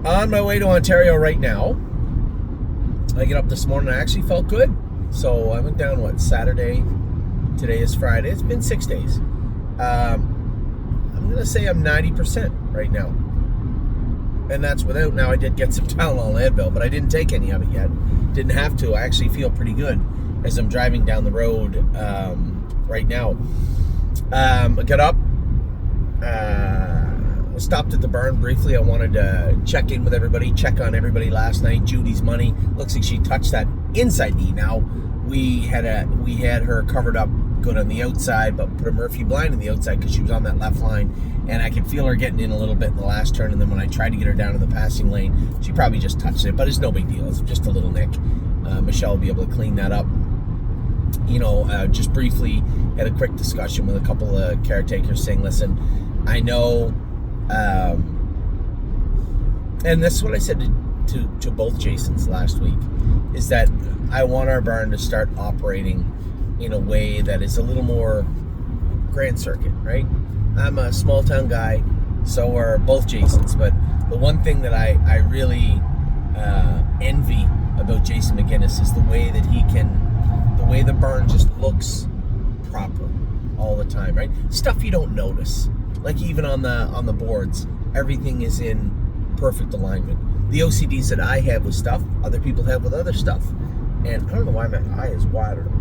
On my way to Ontario right now. I get up this morning, I actually felt good. So I went down, Saturday? Today is Friday. It's been 6 days. I'm going to say I'm 90% right now. And that's without, now I did get some Tylenol and Advil, but I didn't take any of it yet. Didn't have to. I actually feel pretty good as I'm driving down the road right now. I got up, stopped at the barn briefly. I wanted to check in with everybody, check on everybody last night. Judy's money, looks like she touched that inside knee. Now we had her covered up good on the outside, but put a Murphy blind on the outside because she was on that left line, and I could feel her getting in a little bit in the last turn. And then when I tried to get her down in the passing lane, she probably just touched it, but it's no big deal. It's just a little nick. Michelle will be able to clean that up. Just briefly had a quick discussion with a couple of caretakers saying, listen, I know, and this is what I said to both Jasons last week, is that I want our barn to start operating in a way that is a little more grand circuit, right? I'm a small town guy, so are both Jasons, but the one thing that I really envy about Jason McGinnis is the way that the way the barn just looks proper all the time, right? Stuff you don't notice. Like even on the boards, everything is in perfect alignment. The OCDs that I have with stuff, other people have with other stuff. And I don't know why my eye is watering.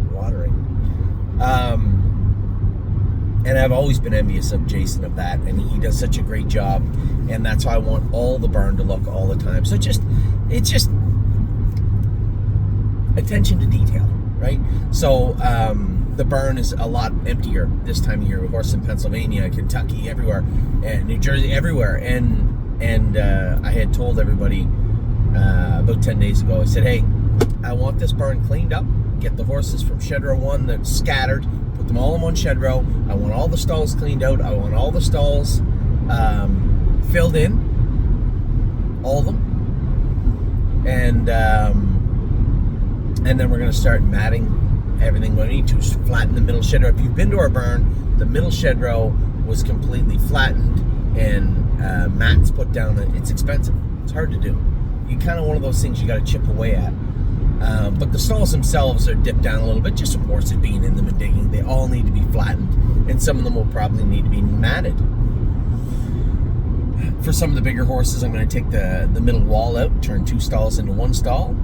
And I've always been envious of Jason of that, and he does such a great job, and that's how I want all the barn to look all the time. So it's just attention to detail, right? So the barn is a lot emptier this time of year. Of course, in Pennsylvania, Kentucky, everywhere, and New Jersey, everywhere. And I had told everybody about 10 days ago, I said, hey, I want this barn cleaned up, get the horses from shed row 1 that's scattered, put them all in one shed row. I want all the stalls cleaned out. I want all the stalls filled in, all of them. And then we're going to start matting everything. We need to flatten the middle shed row. If you've been to our barn, the middle shed row was completely flattened and mats put down. It's expensive. It's hard to do. You kind of one of those things you got to chip away at. But the stalls themselves are dipped down a little bit, just some horses being in them and digging. They all need to be flattened, and some of them will probably need to be matted. For some of the bigger horses, I'm going to take the middle wall out, turn 2 stalls into 1 stall.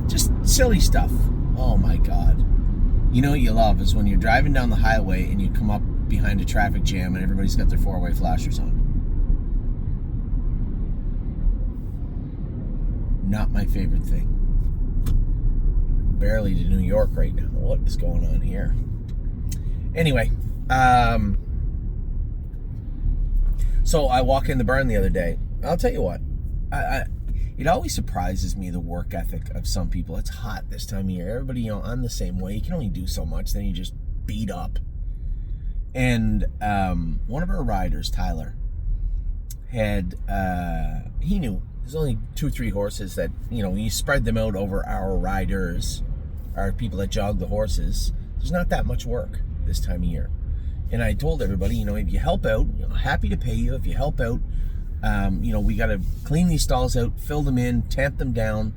Just silly stuff. Oh my God. You know what you love is when you're driving down the highway and you come up behind a traffic jam and everybody's got their 4-way flashers on. Not my favorite thing. Barely to New York right now. What is going on here? Anyway, so I walk in the barn the other day. I'll tell you what, it always surprises me, the work ethic of some people. It's hot this time of year. Everybody, I'm the same way. You can only do so much, then you just beat up. And one of our riders, Tyler, had he knew there's only 2-3 horses that, you spread them out over our riders, our people that jog the horses. There's not that much work this time of year. And I told everybody, if you help out, happy to pay you. If you help out, we got to clean these stalls out, fill them in, tamp them down,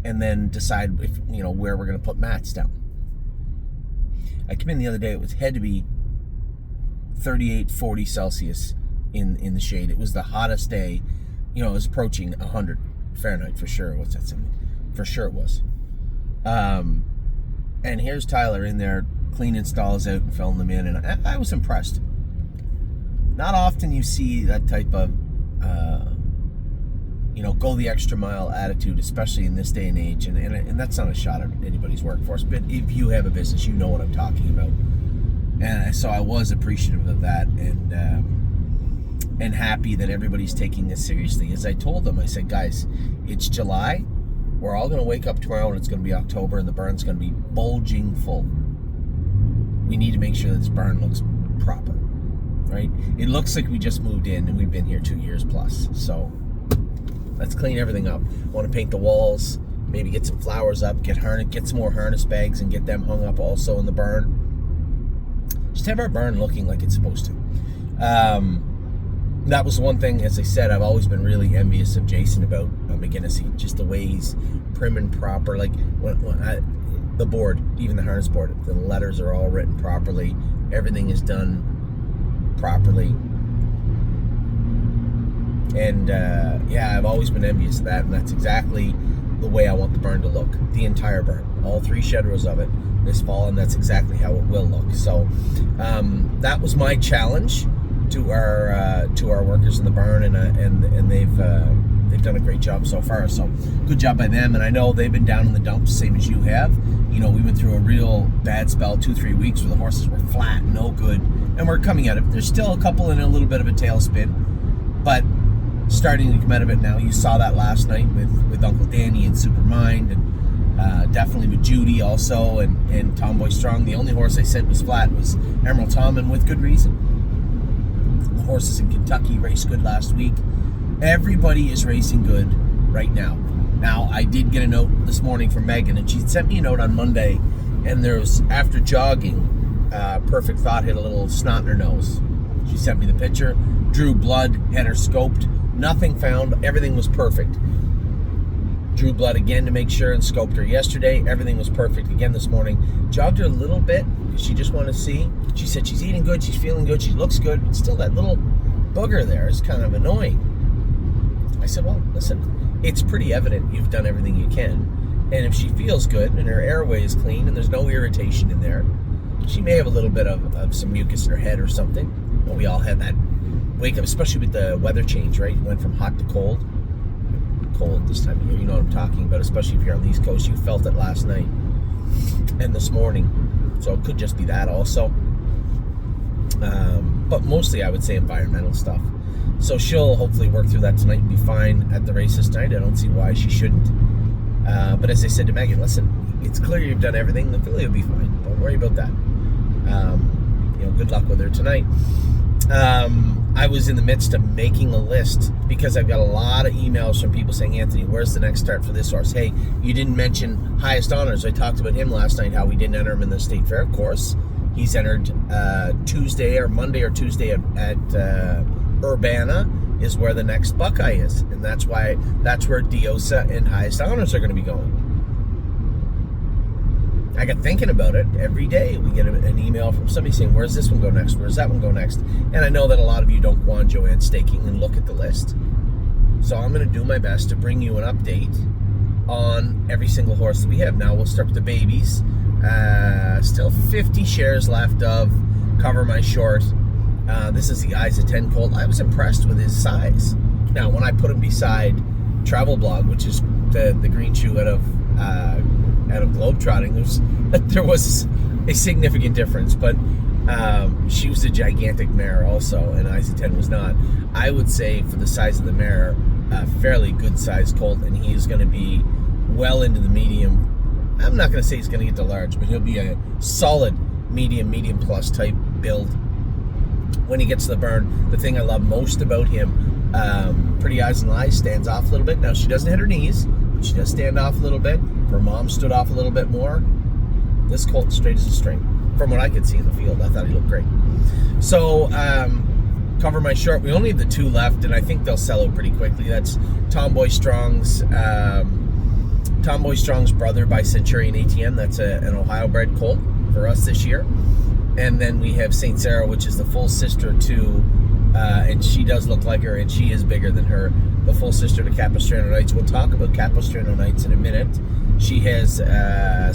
and then decide if, where we're going to put mats down. I came in the other day, it had to be 38, 40 Celsius in the shade. It was the hottest day. It was approaching 100 Fahrenheit for sure. What's that saying? For sure it was. And here's Tyler in there cleaning stalls out and filling them in, and I was impressed. Not often you see that type of, go the extra mile attitude, especially in this day and age. And that's not a shot at anybody's workforce, but if you have a business, you know what I'm talking about. And so I was appreciative of that, and happy that everybody's taking this seriously. As I told them, I said, guys, it's July. We're all going to wake up tomorrow and it's going to be October and the barn's going to be bulging full. We need to make sure that this barn looks proper, right? It looks like we just moved in and we've been here 2 years plus. So let's clean everything up. I want to paint the walls, maybe get some flowers up, get some more harness bags and get them hung up also in the barn. Just have our barn looking like it's supposed to. that was one thing, as I said, I've always been really envious of Jason about McGinnis. Just the way he's prim and proper. Like the board, even the harness board, the letters are all written properly. Everything is done properly. And yeah, I've always been envious of that, and that's exactly the way I want the barn to look. The entire barn, all 3 shed rows of it this fall, and that's exactly how it will look. So that was my challenge to our workers in the barn, and they've done a great job so far. So good job by them. And I know they've been down in the dumps, same as you have. You know, we went through a real bad spell, 2-3 weeks, where the horses were flat, no good, and we're coming out of it. There's still a couple in a little bit of a tailspin, but starting to come out of it now. You saw that last night with Uncle Danny and Supermind, and definitely with Judy also, and Tomboy Strong. The only horse I said was flat was Emerald Tom, and with good reason. The horses in Kentucky raced good last week. Everybody is racing good right now. Now, I did get a note this morning from Megan, and she sent me a note on Monday, and there's, after jogging, Perfect Thought hit a little snot in her nose. She sent me the picture, drew blood, had her scoped, nothing found, everything was perfect. Drew blood again to make sure and scoped her yesterday, everything was perfect again this morning. Jogged her a little bit, she just wanted to see. She said she's eating good, she's feeling good, she looks good, but still that little booger there is kind of annoying. I said, well, listen, it's pretty evident you've done everything you can. And if she feels good and her airway is clean and there's no irritation in there, she may have a little bit of some mucus in her head or something. Well, we all had that wake up, especially with the weather change, right? It went from hot to cold. Cold this time of year, you know what I'm talking about, especially if you're on the East Coast. You felt it last night and this morning. So it could just be that also. But mostly I would say environmental stuff. So she'll hopefully work through that tonight and be fine at the race this night. I don't see why she shouldn't. But as I said to Megan, listen, it's clear you've done everything. The filly will be fine. Don't worry about that. You know, good luck with her tonight. I was in the midst of making a list because I've got a lot of emails from people saying, Anthony, where's the next start for this horse? Hey, you didn't mention Highest Honors. I talked about him last night, how we didn't enter him in the State Fair. Of course, he's entered Tuesday or Monday or Tuesday at Urbana is where the next Buckeye is, and that's where Diosa and Highest Honors are going to be going. I got thinking about it every day. We get an email from somebody saying, where's this one go next? Where's that one go next? And I know that a lot of you don't go on Joanne Staking and look at the list. So I'm going to do my best to bring you an update on every single horse that we have. Now we'll start with the babies. Still 50 shares left of Cover My Short. This is the Eyes of 10 colt. I was impressed with his size. Now, when I put him beside Travel Blog, which is the green shoe out of Globetrotting, there was a significant difference, but she was a gigantic mare also, and Eyes of 10 was not. I would say for the size of the mare, a fairly good sized colt, and he is going to be well into the medium. I'm not going to say he's going to get to large, but he'll be a solid medium plus type build when he gets to the barn. The thing I love most about him, Pretty Eyes and Lies stands off a little bit. Now, she doesn't hit her knees, but she does stand off a little bit. Her mom stood off a little bit more. This colt straight as a string. From what I could see in the field, I thought he looked great. So, Cover My Short. We only have the 2 left, and I think they'll sell out pretty quickly. That's Tomboy Strong's brother by Centurion ATM. That's an Ohio-bred colt for us this year. And then we have St. Sarah, which is the full sister to, and she does look like her, and she is bigger than her, the full sister to Capistrano Nights. We'll talk about Capistrano Nights in a minute. She has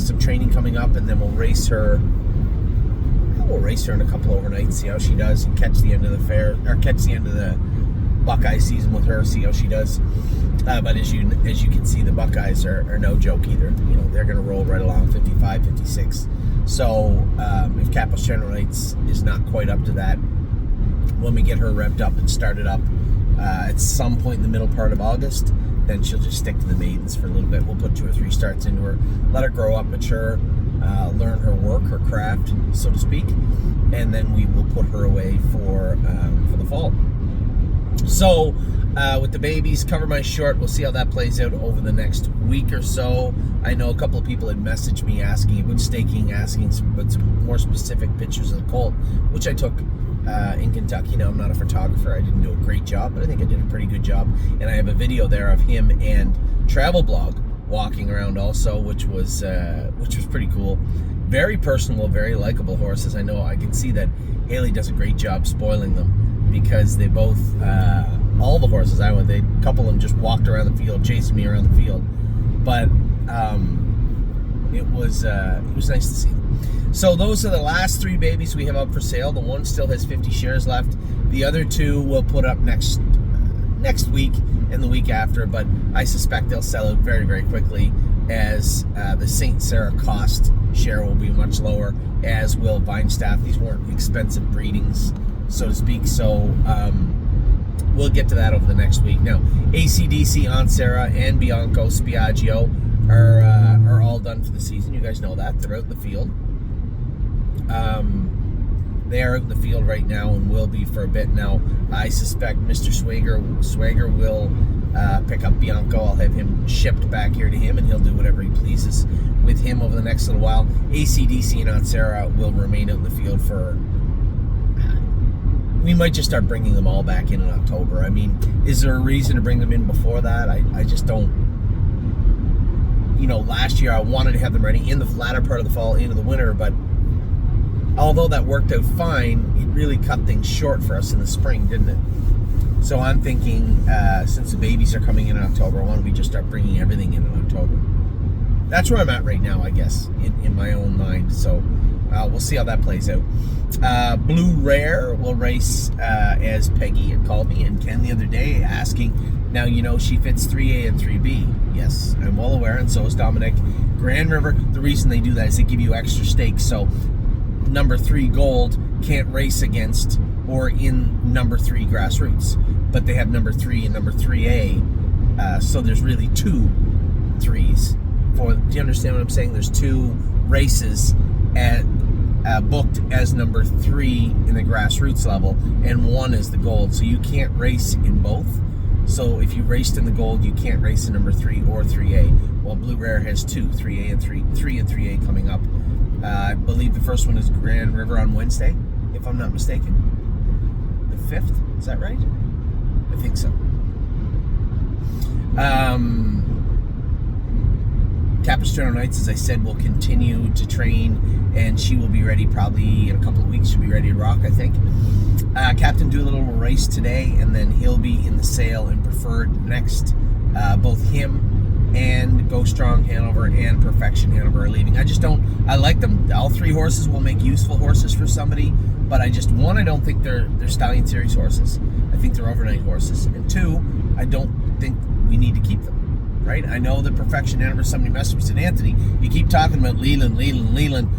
some training coming up, and then we'll race her. We'll race her in a couple overnights, see how she does, and catch the end of the fair, or catch the end of the Buckeye season with her, see how she does. But as you can see, the Buckeyes are no joke either. You know, they're going to roll right along 55, 56. So if Capistrano Nights is not quite up to that, when we get her revved up and started up at some point in the middle part of August, then she'll just stick to the maidens for a little bit. We'll put 2 or 3 starts into her, let her grow up, mature, learn her work, her craft, so to speak, and then we will put her away for the fall. So with the babies, Cover My Short, we'll see how that plays out over the next week or so. I know a couple of people had messaged me asking about staking, asking about some more specific pictures of the colt, which I took in Kentucky. Now, I'm not a photographer. I didn't do a great job, but I think I did a pretty good job. And I have a video there of him and Travel Blog walking around also, which was pretty cool. Very personable, very likable horses. I know I can see that Haley does a great job spoiling them, because they both, all the horses I went, a couple of them just walked around the field, chasing me around the field. But it was nice to see them. So those are the last 3 babies we have up for sale. The one still has 50 shares left. The other 2 will put up next week and the week after, but I suspect they'll sell out very, very quickly, as the St. Sarah cost share will be much lower, as will Vinestaff. These weren't expensive breedings, so to speak. So we'll get to that over the next week. Now, AC/DC, Aunt Sarah, and Bianco Spiaggio are all done for the season. You guys know that. They're out in the field. They are out in the field right now and will be for a bit. Now, I suspect Mr. Swagger will pick up Bianco. I'll have him shipped back here to him, and he'll do whatever he pleases with him over the next little while. AC/DC and Aunt Sarah will remain out in the field for... We might just start bringing them all back in October. I mean, is there a reason to bring them in before that? I just don't... last year I wanted to have them ready in the latter part of the fall, into the winter, but although that worked out fine, it really cut things short for us in the spring, didn't it? So I'm thinking, since the babies are coming in October, why don't we just start bringing everything in October? That's where I'm at right now, I guess, in my own mind. So we'll see how that plays out. Blue Rare will race, as Peggy had called me and Ken the other day, asking, now she fits 3A and 3B. Yes, I'm well aware, and so is Dominic. Grand River, the reason they do that is they give you extra stakes. So number 3 Gold can't race against or in number 3 Grassroots, but they have number 3 and number 3A, so there's really 2 3s. Do you understand what I'm saying? There's 2 races booked as number 3 in the Grassroots level, and 1 is the Gold, so you can't race in both. So if you raced in the Gold, you can't race in number 3 or 3A. Well, Blue Rare has 2, 3A and 3 and 3A coming up. I believe the first one is Grand River on Wednesday, if I'm not mistaken. The 5th, is that right? I think so. Capistrano Nights, as I said, will continue to train, and she will be ready probably in a couple of weeks. She'll be ready to rock, I think. Captain Doolittle will race today, and then he'll be in the sale and preferred next. Both him and Go Strong Hanover and Perfection Hanover are leaving. I like them. All 3 horses will make useful horses for somebody, but I don't think they're Stallion Series horses. I think they're overnight horses. And 2, I don't think we need to keep them. Right? I know that Perfection Hanover, somebody messaged me, said, Anthony, you keep talking about Leland.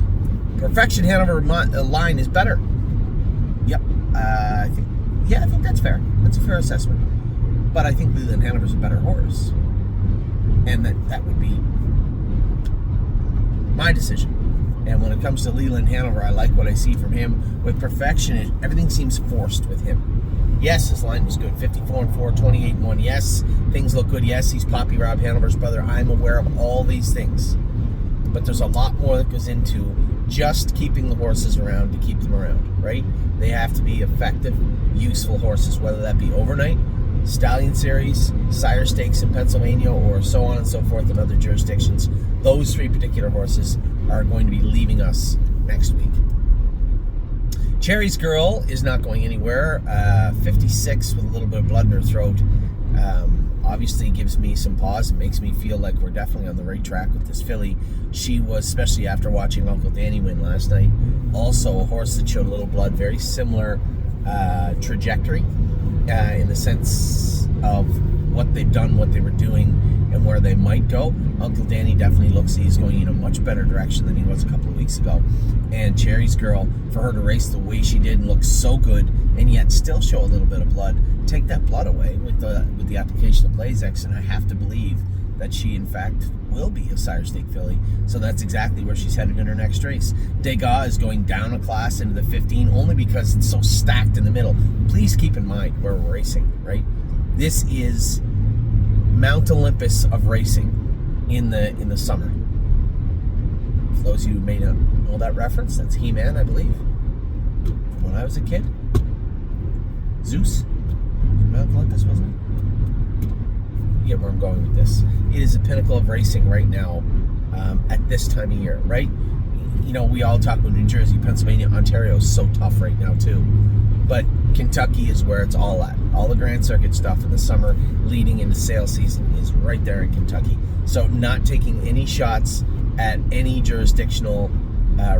Perfection Hanover line is better. Yep. I think that's fair. That's a fair assessment. But I think Leland Hanover's a better horse. And that would be my decision. And when it comes to Leland Hannover, I like what I see from him. With Perfection, everything seems forced with him. Yes, his line was good. 54-4, 28-1. Yes, things look good. Yes, he's Poppy Rob Hanover's brother. I'm aware of all these things. But there's a lot more that goes into just keeping the horses around to keep them around, right? They have to be effective, useful horses, whether that be overnight, Stallion Series, Sire Stakes in Pennsylvania, or so on and so forth in other jurisdictions. Those 3 particular horses are going to be leaving us next week. Cherry's Girl is not going anywhere. 56 with a little bit of blood in her throat. Obviously gives me some pause. It makes me feel like we're definitely on the right track with this filly. She was, especially after watching Uncle Danny win last night, also a horse that showed a little blood. Very similar trajectory in the sense of what they've done, what they were doing, and where they might go. Uncle Danny definitely looks like he's going in a much better direction than he was a couple of weeks ago. And Cherry's Girl, for her to race the way she did and look so good, and yet still show a little bit of blood, take that blood away with the application of Blazex, and I have to believe that she, in fact, will be a Sire Stake filly. So that's exactly where she's headed in her next race. Degas is going down a class into the 15 only because it's so stacked in the middle. Please keep in mind where we're racing, right? This is Mount Olympus of racing in the summer. For those of you who may not know that reference, that's He-Man, I believe, from when I was a kid. Zeus? Mount Olympus, wasn't it? You get where I'm going with this. It is the pinnacle of racing right now at this time of year, right? You know, we all talk about New Jersey, Pennsylvania, Ontario is so tough right now too. But Kentucky is where it's all at. All the Grand Circuit stuff in the summer leading into sale season is right there in Kentucky. So not taking any shots at any jurisdictional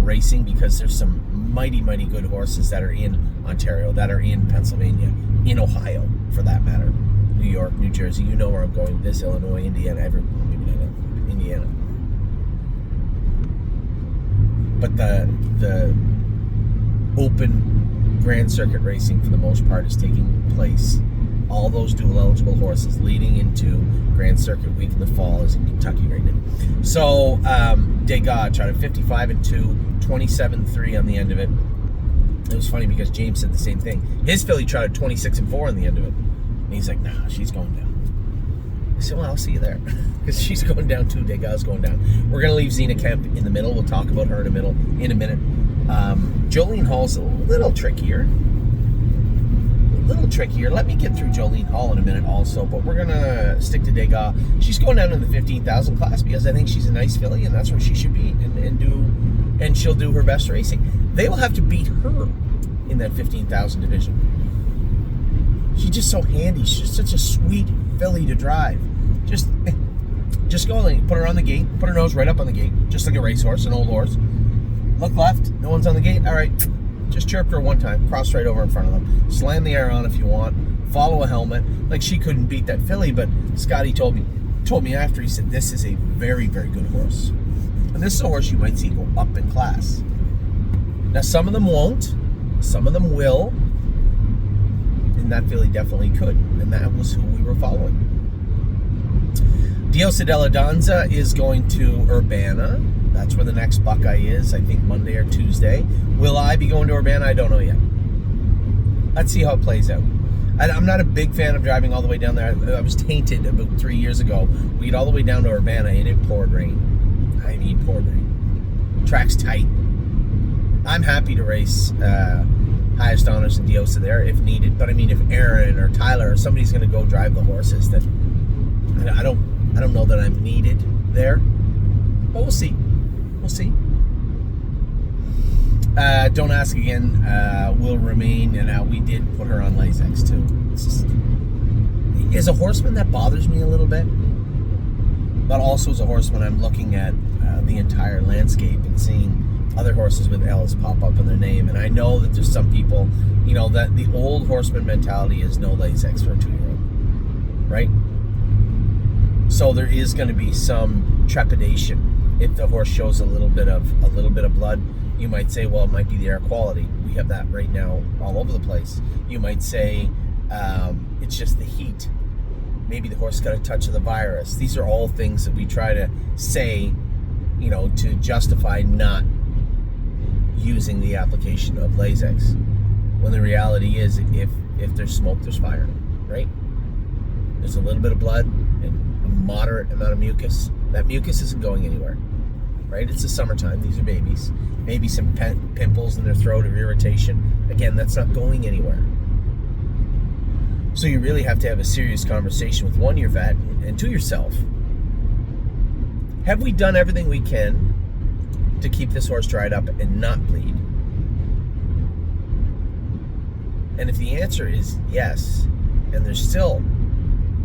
racing, because there's some mighty, mighty good horses that are in Ontario, that are in Pennsylvania, in Ohio, for that matter. New York, New Jersey, you know where I'm going with this, Illinois, Indiana, maybe not Indiana. But the open Grand Circuit racing, for the most part, is taking place. All those dual eligible horses leading into Grand Circuit week in the fall is in Kentucky right now. So Degas tried a 55-2, 27-3 on the end of it. It was funny because James said the same thing. His filly tried a 26-4 on the end of it. And he's like, nah, she's going down. I said, well, I'll see you there. Because she's going down too. Degas going down. We're going to leave Zena Kemp in the middle. We'll talk about her in a minute. Jolene Hall's a little trickier. Let me get through Jolene Hall in a minute also, but we're going to stick to Degas. She's going down in the 15,000 class because I think she's a nice filly, and that's where she should be, and she'll do her best racing. They will have to beat her in that 15,000 division. She's just so handy. She's such a sweet filly to drive. Just go and put her on the gate, put her nose right up on the gate, just like a racehorse, an old horse. Look left, no one's on the gate. All right, just chirp her one time, cross right over in front of them. Slam the air on if you want. Follow a helmet. Like, she couldn't beat that filly, but Scotty told me after, he said, this is a very, very good horse. And this is a horse you might see go up in class. Now, some of them won't. Some of them will. And that filly definitely could. And that was who we were following. Diosa Deladanza is going to Urbana. That's where the next Buckeye is, I think Monday or Tuesday. Will I be going to Urbana? I don't know yet. Let's see how it plays out. I'm not a big fan of driving all the way down there. I was tainted about 3 years ago. We get all the way down to Urbana and it poured rain. I mean, poured rain. Track's tight. I'm happy to race highest honors and Diosa there if needed. But I mean, if Aaron or Tyler or somebody's going to go drive the horses, then I don't know that I'm needed there. But we'll see. We'll see. Don't Ask Again will remain, and we did put her on Lasix too. Is a horseman that bothers me a little bit, but also as a horseman I'm looking at the entire landscape and seeing other horses with L's pop up in their name, and I know that there's some people, you know, that the old horseman mentality is no Lasix for a 2-year-old, right? So there is going to be some trepidation if the horse shows a little bit of blood. You might say, well, it might be the air quality. We have that right now all over the place. You might say it's just the heat. Maybe the horse got a touch of the virus. These are all things that we try to say, you know, to justify not using the application of Lasix. When the reality is, if there's smoke, there's fire, right? There's a little bit of blood and a moderate amount of mucus. That mucus isn't going anywhere, right? It's the summertime. These are babies. Maybe some pimples in their throat or irritation. Again, that's not going anywhere. So you really have to have a serious conversation with, one, your vet, and two, yourself. Have we done everything we can to keep this horse dried up and not bleed? And if the answer is yes, and there's still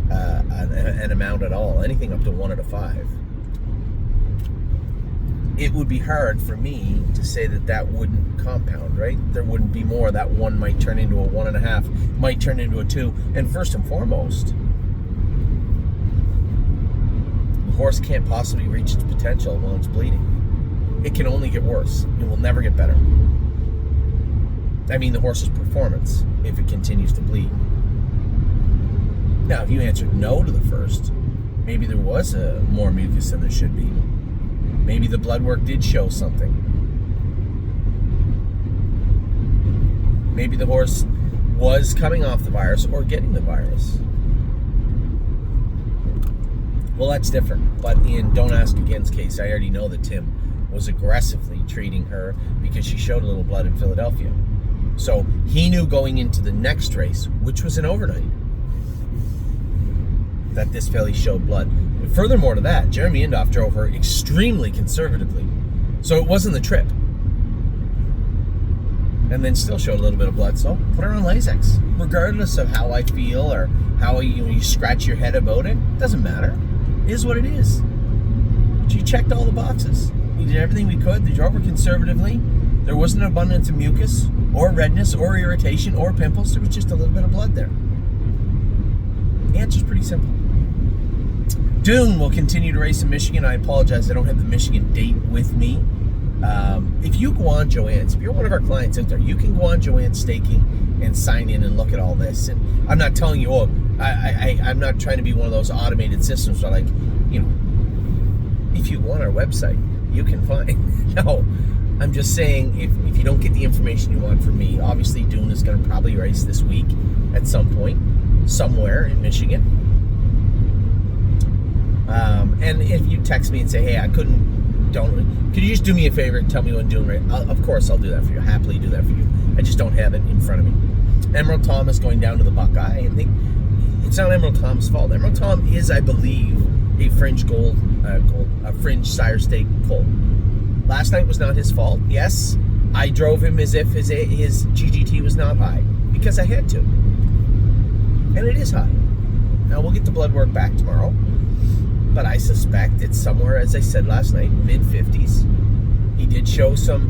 an amount at all, anything up to 1 out of 5, it would be hard for me to say that wouldn't compound, right? There wouldn't be more. That 1 might turn into a 1.5, might turn into a 2. And first and foremost, the horse can't possibly reach its potential while it's bleeding. It can only get worse. It will never get better. I mean, the horse's performance, if it continues to bleed. Now, if you answered no to the first, maybe there was more mucus than there should be. Maybe the blood work did show something. Maybe the horse was coming off the virus or getting the virus. Well, that's different. But in Don't Ask Again's case, I already know that Tim was aggressively treating her because she showed a little blood in Philadelphia. So he knew going into the next race, which was an overnight, that this filly showed blood. And furthermore to that, Jeremy Indoff drove her extremely conservatively. So it wasn't the trip. And then still showed a little bit of blood. So put her on Lasix. Regardless of how I feel or how you scratch your head about it, doesn't matter. It is what it is. She checked all the boxes. We did everything we could. They drove her conservatively. There wasn't an abundance of mucus or redness or irritation or pimples. There was just a little bit of blood there. The answer's pretty simple. Dune will continue to race in Michigan. I apologize, I don't have the Michigan date with me. If you go on Joanne's, if you're one of our clients out there, you can go on Joanne's Staking and sign in and look at all this. And I'm not telling you, I'm not trying to be one of those automated systems where, like, if you go on our website, you can find. No, I'm just saying, if you don't get the information you want from me, obviously Dune is going to probably race this week at some point, somewhere in Michigan. And if you text me and say, hey, could you just do me a favor and tell me when Dune race? Of course I'll do that for you. Happily do that for you. I just don't have it in front of me. Emerald Tom is going down to the Buckeye, and it's not Emerald Tom's fault. Emerald Tom is, I believe, a fringe fringe sire stake colt. Last night was not his fault. Yes, I drove him as if his GGT was not high, because I had to. And it is high. Now we'll get the blood work back tomorrow, but I suspect it's somewhere, as I said last night, mid-50s. He did show some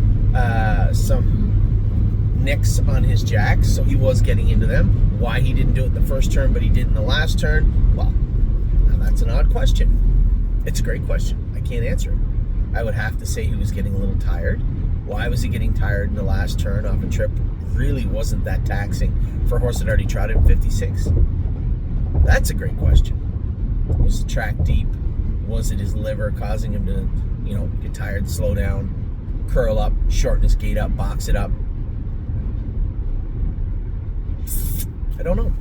nicks on his jacks, so he was getting into them. Why he didn't do it in the first turn, but he did in the last turn, well, now that's an odd question. It's a great question. I can't answer it. I would have to say he was getting a little tired. Why was he getting tired in the last turn off a trip? Really wasn't that taxing for a horse that already trotted in 56. That's a great question. Was the track deep? Was it his liver causing him to, get tired, slow down, curl up, shorten his gait up, box it up? I don't know.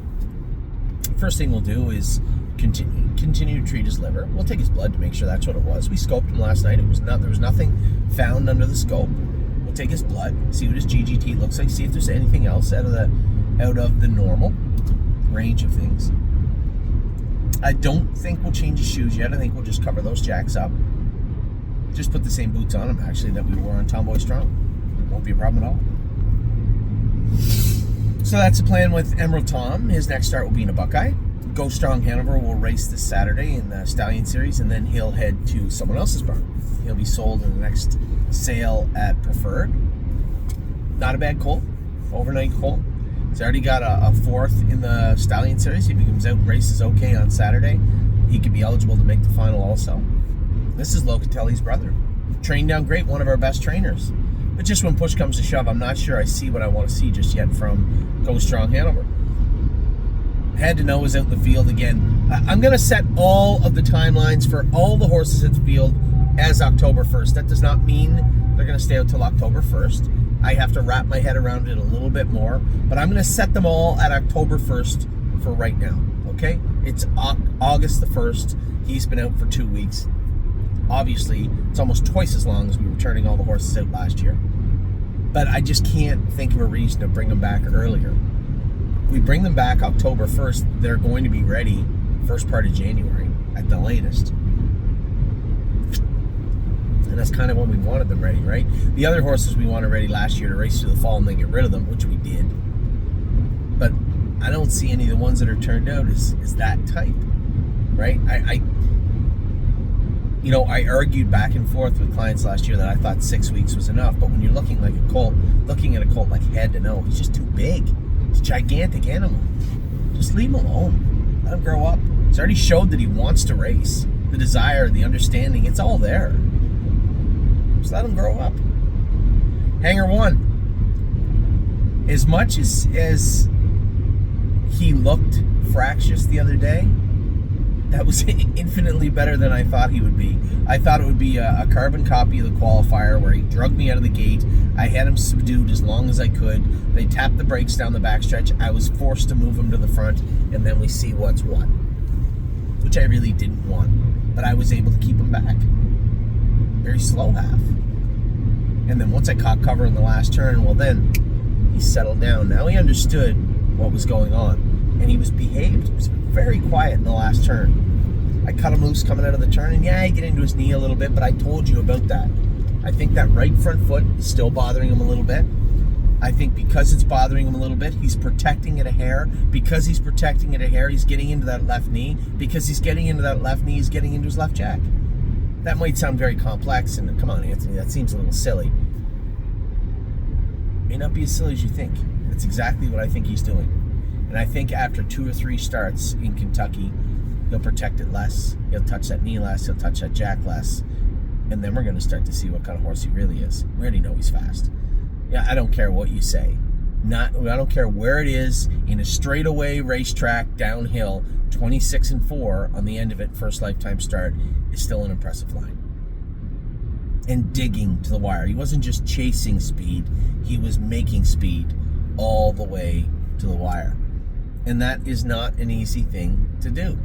First thing we'll do is continue to treat his liver. We'll take his blood to make sure that's what it was. We scoped him last night. There was nothing found under the scope. We'll take his blood, see what his GGT looks like, see if there's anything else out of the normal range of things. I don't think we'll change his shoes yet. I think we'll just cover those jacks up. Just put the same boots on him, actually, that we wore on Tomboy Strong. Won't be a problem at all. So that's the plan with Emerald Tom. His next start will be in a Buckeye. Go Strong Handover will race this Saturday in the Stallion Series, and then he'll head to someone else's barn. He'll be sold in the next sale at Preferred. Not a bad colt. Overnight colt. He's already got a fourth in the Stallion Series. If he comes out and races okay on Saturday, he could be eligible to make the final also. This is Locatelli's brother. Trained down great, one of our best trainers. But just when push comes to shove, I'm not sure I see what I want to see just yet from Go Strong Handover. Had to know was out in the field again. I'm going to set all of the timelines for all the horses at the field as October 1st. That does not mean they're going to stay out till October 1st. I have to wrap my head around it a little bit more, but I'm going to set them all at October 1st for right now, okay? It's August the 1st. He's been out for 2 weeks. Obviously, it's almost twice as long as we were turning all the horses out last year. But I just can't think of a reason to bring them back earlier. We bring them back October 1st, they're going to be ready first part of January at the latest. And that's kind of when we wanted them ready, right? The other horses we wanted ready last year to race through the fall and then get rid of them, which we did. But I don't see any of the ones that are turned out as that type, right? I argued back and forth with clients last year that I thought 6 weeks was enough. But when you're looking at a colt like Head to Know, he's just too big. He's a gigantic animal. Just leave him alone. Let him grow up. He's already showed that he wants to race. The desire, the understanding, it's all there. Just let him grow up. HangarOne. As much as he looked fractious the other day, that was infinitely better than I thought he would be. I thought it would be a carbon copy of the qualifier where he drugged me out of the gate. I had him subdued as long as I could. They tapped the brakes down the backstretch. I was forced to move him to the front, and then we see what's what, which I really didn't want. But I was able to keep him back. Very slow half. And then once I caught cover in the last turn, well then, he settled down. Now he understood what was going on, and he was behaved. He was very quiet in the last turn. I cut him loose coming out of the turn, and yeah, he get into his knee a little bit, but I told you about that. I think that right front foot is still bothering him a little bit. I think because it's bothering him a little bit, he's protecting it a hair. Because he's protecting it a hair, he's getting into that left knee. Because he's getting into that left knee, he's getting into his left jack. That might sound very complex, and come on, Anthony, that seems a little silly. May not be as silly as you think. That's exactly what I think he's doing. And I think after 2 or 3 starts in Kentucky, he'll protect it less. He'll touch that knee less. He'll touch that jack less. And then we're going to start to see what kind of horse he really is. We already know he's fast. Yeah, I don't care what you say. I don't care where it is in a straightaway racetrack downhill. 26-4 on the end of it, first lifetime start, is still an impressive line. And digging to the wire. He wasn't just chasing speed, he was making speed all the way to the wire. And that is not an easy thing to do.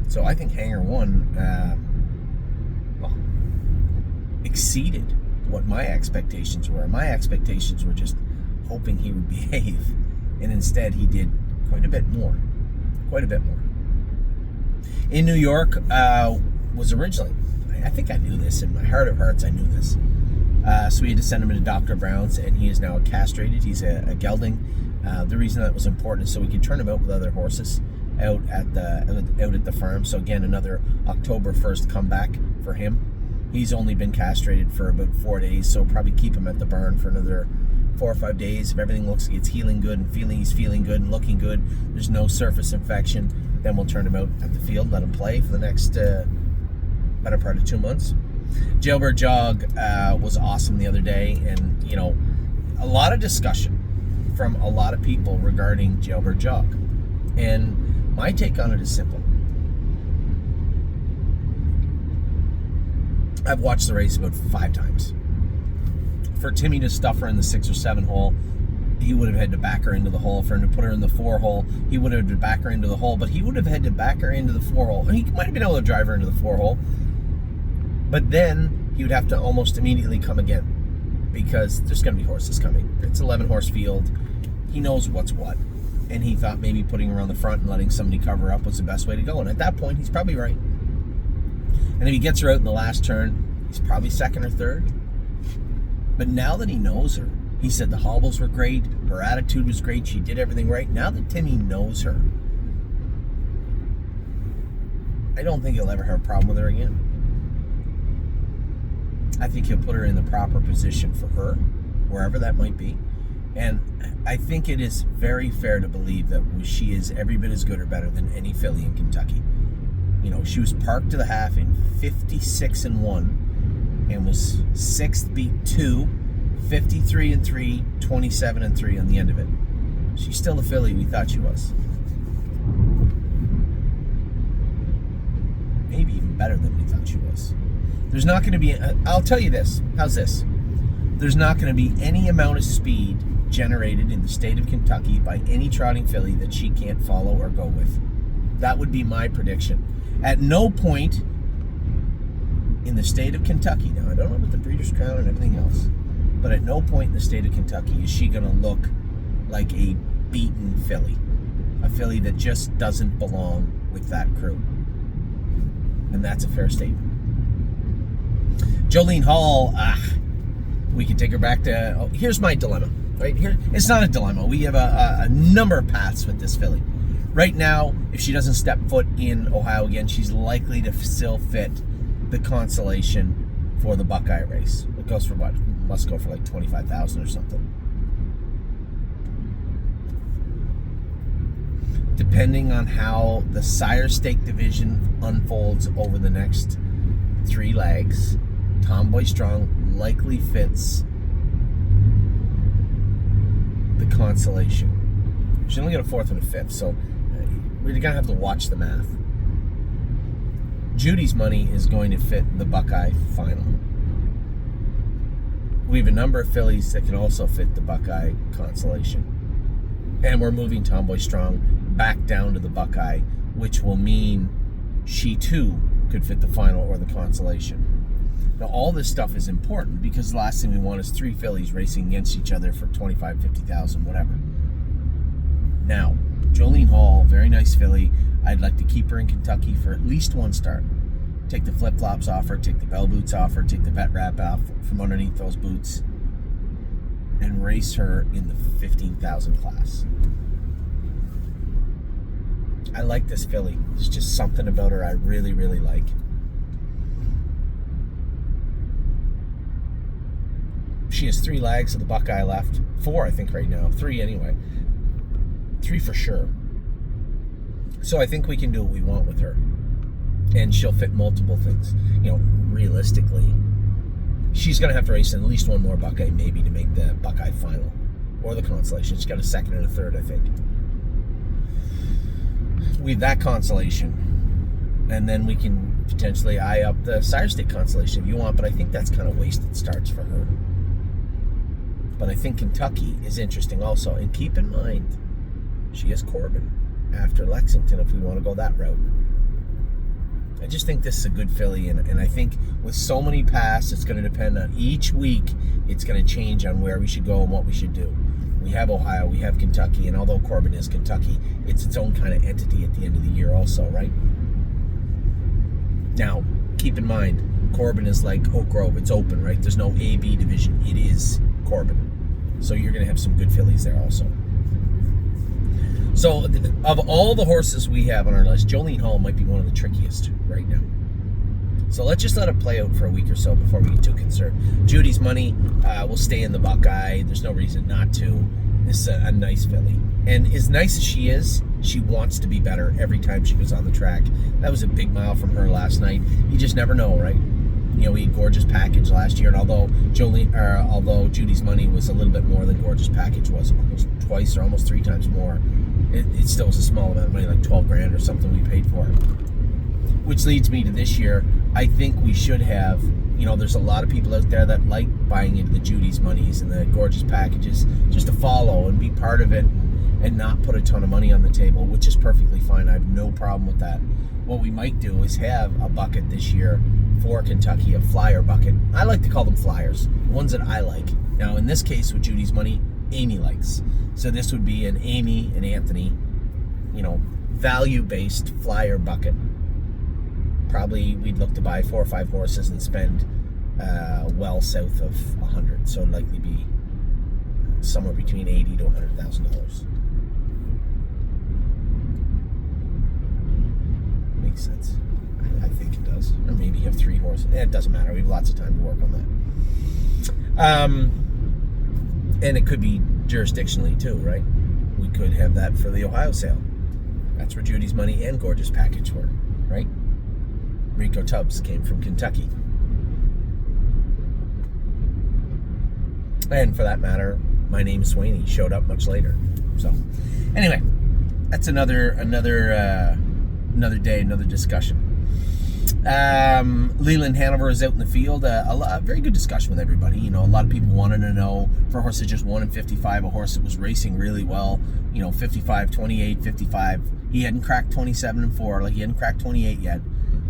So I think HangarOne exceeded what my expectations were. My expectations were just hoping he would behave. And instead he did quite a bit more. In New York, was originally, I think I knew this, in my heart of hearts I knew this. So we had to send him to Dr. Brown's, and he is now castrated. He's a gelding. The reason that was important is so we could turn him out with other horses out at the farm. So again, another October 1st comeback for him. He's only been castrated for about 4 days, so probably keep him at the barn for another 4 or 5 days. If everything looks like it's healing good and he's feeling good and looking good, there's no surface infection, then we'll turn him out at the field, let him play for the next better part of 2 months. Jailbird Jog was awesome the other day, and a lot of discussion from a lot of people regarding Jailbird Jog. And my take on it is simple. I've watched the race about 5 times. For Timmy to stuff her in the 6 or 7 hole, he would have had to back her into the hole. For him to put her in the 4 hole, he would have had to back her into the hole, but he would have had to back her into the 4 hole. He might have been able to drive her into the 4 hole, but then he would have to almost immediately come again, because there's going to be horses coming. It's an 11 horse field. He knows what's what, and he thought maybe putting her on the front and letting somebody cover up was the best way to go. And at that point, he's probably right. And if he gets her out in the last turn, he's probably 2nd or 3rd. But now that he knows her, he said the hobbles were great, her attitude was great, she did everything right. Now that Timmy knows her, I don't think he'll ever have a problem with her again. I think he'll put her in the proper position for her, wherever that might be. And I think it is very fair to believe that she is every bit as good or better than any filly in Kentucky. She was parked to the half in 56-1 and was 6th beat 2, 53-3, 27-3 on the end of it. She's still the filly we thought she was. Maybe even better than we thought she was. There's not going to be, I'll tell you this, how's this? There's not going to be any amount of speed generated in the state of Kentucky by any trotting filly that she can't follow or go with. That would be my prediction. At no point in the state of Kentucky, now I don't know about the Breeders' Crown and everything else, but at no point in the state of Kentucky is she going to look like a beaten filly. A filly that just doesn't belong with that crew. And that's a fair statement. Jolene Hall, we can take her back to, here's my dilemma, right here. It's not a dilemma. We have a number of paths with this filly. Right now, if she doesn't step foot in Ohio again, she's likely to still fit the consolation for the Buckeye race. It goes for what? Must go for like $25,000 or something. Depending on how the sire stake division unfolds over the next 3 legs, Tomboy Strong likely fits the consolation. She's only got a 4th and a 5th, so we're going to have to watch the math. Judy's money is going to fit the Buckeye final. We have a number of fillies that can also fit the Buckeye consolation. And we're moving Tomboy Strong back down to the Buckeye, which will mean she too could fit the final or the consolation. Now, all this stuff is important because the last thing we want is 3 fillies racing against each other for 25, 50,000, whatever. Now, Jolene Hall, very nice filly. I'd like to keep her in Kentucky for at least one start. Take the flip-flops off her, take the bell boots off her, take the vet wrap off from underneath those boots, and race her in the 15,000 class. I like this filly. There's just something about her I really, really like. She has 3 legs of the Buckeye left. 4, I think, right now. 3 anyway. 3 for sure. So I think we can do what we want with her. And she'll fit multiple things. You know, realistically, she's going to have to race in at least one more Buckeye, maybe, to make the Buckeye final. Or the consolation. She's got a second and a third, I think. With that consolation, and then we can potentially eye up the Sire State consolation if you want, but I think that's kind of wasted starts for her. But I think Kentucky is interesting also. And keep in mind, she has Corbin after Lexington if we want to go that route. I just think this is a good filly, and I think with so many paths, it's going to depend on each week. It's going to change on where we should go and what we should do. We have Ohio, we have Kentucky, and although Corbin is Kentucky, it's its own kind of entity at the end of the year also, right? Now, keep in mind, Corbin is like Oak Grove. It's open, right? There's no A-B division. It is Corbin. So you're going to have some good fillies there also. So of all the horses we have on our list, Jolene Hall might be one of the trickiest right now. So let's just let it play out for a week or so before we get too concerned. Judy's Money will stay in the Buckeye. There's no reason not to. This is a nice filly. And as nice as she is, she wants to be better every time she goes on the track. That was a big mile from her last night. You just never know, right? You know, we had Gorgeous Package last year, and although Judy's Money was a little bit more than Gorgeous Package was, almost twice or almost 3 times more, it still was a small amount of money, like 12 grand or something we paid for it. Which leads me to this year. I think we should have, you know, there's a lot of people out there that like buying into the Judy's Monies and the Gorgeous Packages just to follow and be part of it and not put a ton of money on the table, which is perfectly fine. I have no problem with that. What we might do is have a bucket this year for Kentucky, a flyer bucket. I like to call them flyers, ones that I like. Now, in this case with Judy's Money, Amy likes. So this would be an Amy and Anthony, you know, value-based flyer bucket. Probably we'd look to buy 4 or 5 horses and spend well south of 100. So it'd likely be somewhere between $80,000 to $100,000. Makes sense. I think it does. Or maybe you have 3 horses. It doesn't matter. We have lots of time to work on that. And it could be jurisdictionally too, right? We could have that for the Ohio sale. That's where Judy's Money and Gorgeous Package were, right? Rico Tubs came from Kentucky. And for that matter, My Name is Swaney showed up much later. So, anyway, that's another day, another discussion. Leland Hannover is out in the field. A very good discussion with everybody. You know, a lot of people wanted to know for a horse that just won in 55, a horse that was racing really well. You know, 55, 28, 55. He hadn't cracked 27 and 4. Like, he hadn't cracked 28 yet.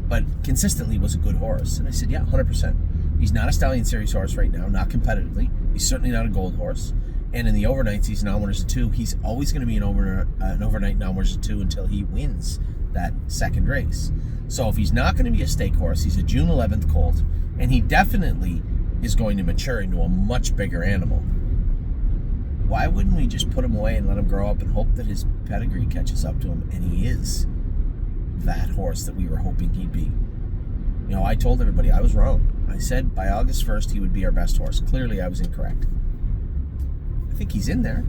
But consistently was a good horse. And I said, yeah, 100%. He's not a Stallion Series horse right now, not competitively. He's certainly not a gold horse. And in the overnights, he's non-winners of 2. He's always going to be an overnight non-winners of 2 until he wins that second race. So if he's not going to be a stake horse, he's a June 11th colt, and he definitely is going to mature into a much bigger animal. Why wouldn't we just put him away and let him grow up and hope that his pedigree catches up to him? And he is that horse that we were hoping he'd be. You know, I told everybody I was wrong. I said by August 1st he would be our best horse. Clearly I was incorrect. I think he's in there.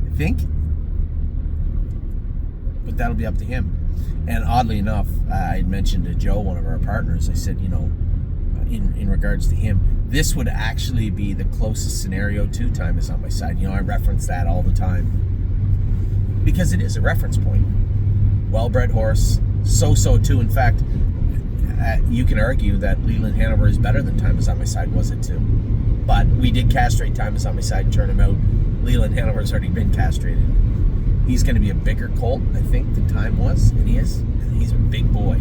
I think. But that'll be up to him. And oddly enough, I had mentioned to Joe, one of our partners, I said, you know, in regards to him, this would actually be the closest scenario to Time Is On My Side. You know, I reference that all the time because it is a reference point. Well-bred horse, so too. In fact, you can argue that Leland Hannover is better than Time Is On My Side, was it too? But we did castrate Time Is On My Side and turn him out. Leland Hannover's already been castrated. He's going to be a bigger colt, I think, than Time was, and he is. And he's a big boy.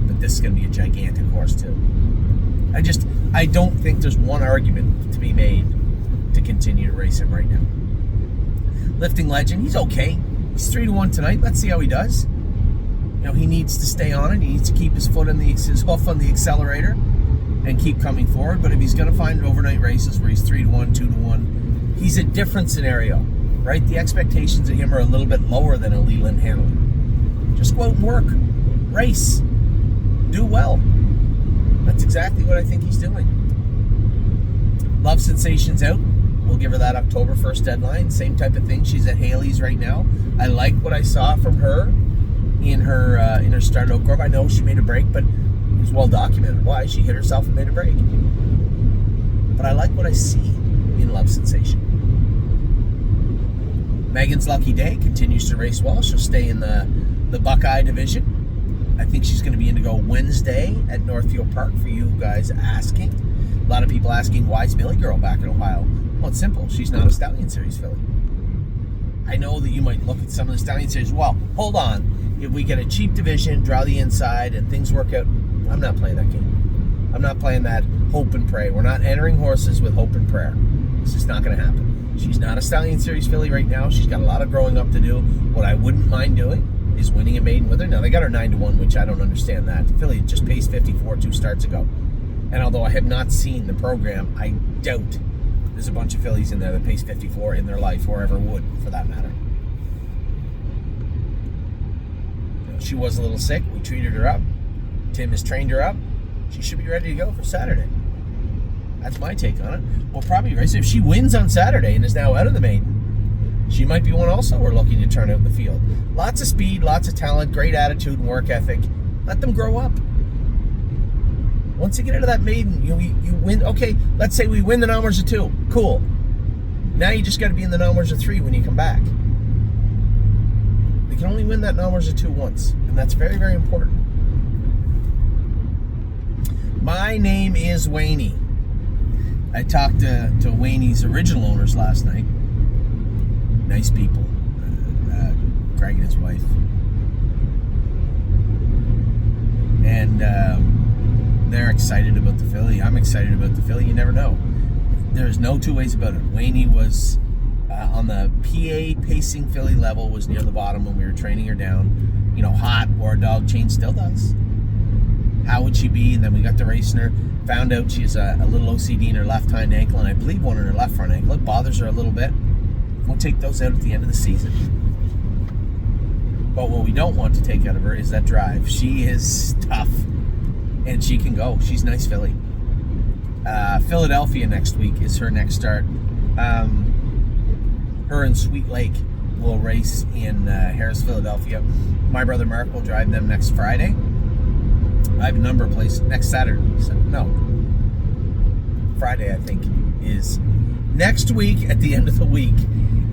But this is going to be a gigantic horse, too. I don't think there's one argument to be made to continue to race him right now. Lifting legend, he's okay. He's 3-1 tonight. Let's see how he does. You know, he needs to stay on it. He needs to keep his hoof on the accelerator and keep coming forward. But if he's going to find overnight races where he's 3-1, 2-1, he's a different scenario, right? The expectations of him are a little bit lower than a Leland Hannover. Just go out and work, race, do well. That's exactly what I think he's doing. Love Sensation's out. We'll give her that October 1st deadline. Same type of thing. She's at Haley's right now. I like what I saw from her in her start at Oak Grove. I know she made a break, but it was well documented why she hit herself and made a break. But I like what I see in Love Sensation. Megan's Lucky Day continues to race well. She'll stay in the Buckeye division. I think she's going to be in to go Wednesday at Northfield Park for you guys asking. A lot of people asking, why is Millie Girl back in Ohio? Well, it's simple. She's not a Stallion Series filly. I know that you might look at some of the Stallion Series. Well, hold on. If we get a cheap division, draw the inside, and things work out, I'm not playing that game. I'm not playing that hope and pray. We're not entering horses with hope and prayer. This is not going to happen. She's not a Stallion Series filly right now. She's got a lot of growing up to do. What I wouldn't mind doing is winning a maiden with her. Now, they got her 9-1, which I don't understand that. The filly just paced 54 2 starts ago. And although I have not seen the program, I doubt there's a bunch of fillies in there that pace 54 in their life, or ever would, for that matter. You know, she was a little sick. We treated her up. Tim has trained her up. She should be ready to go for Saturday. That's my take on it. Well, probably race. If she wins on Saturday and is now out of the maiden, she might be one also we're looking to turn out in the field. Lots of speed, lots of talent, great attitude and work ethic. Let them grow up. Once you get into that maiden, you win. Okay, let's say we win the numbers of 2. Cool. Now you just got to be in the numbers of 3 when you come back. They can only win that numbers of 2 once, and that's very, very important. My name is Wayne. I talked to Wayne's original owners last night. Nice people. Greg and his wife. And they're excited about the filly. I'm excited about the filly. You never know. There's no two ways about it. Wayne was on the PA pacing filly level, was near the bottom when we were training her down. You know, hot, wore a dog chain, still does. How would she be? And then we got to racing her. Found out she has a little OCD in her left hind ankle, and I believe one in her left front ankle. It bothers her a little bit. We'll take those out at the end of the season. But what we don't want to take out of her is that drive. She is tough, and she can go. She's a nice filly. Philadelphia next week is her next start. Her and Sweet Lake will race in Harris, Philadelphia. My brother Mark will drive them next Friday. I have a number of places. Next Saturday. Friday, I think, is next week. At the end of the week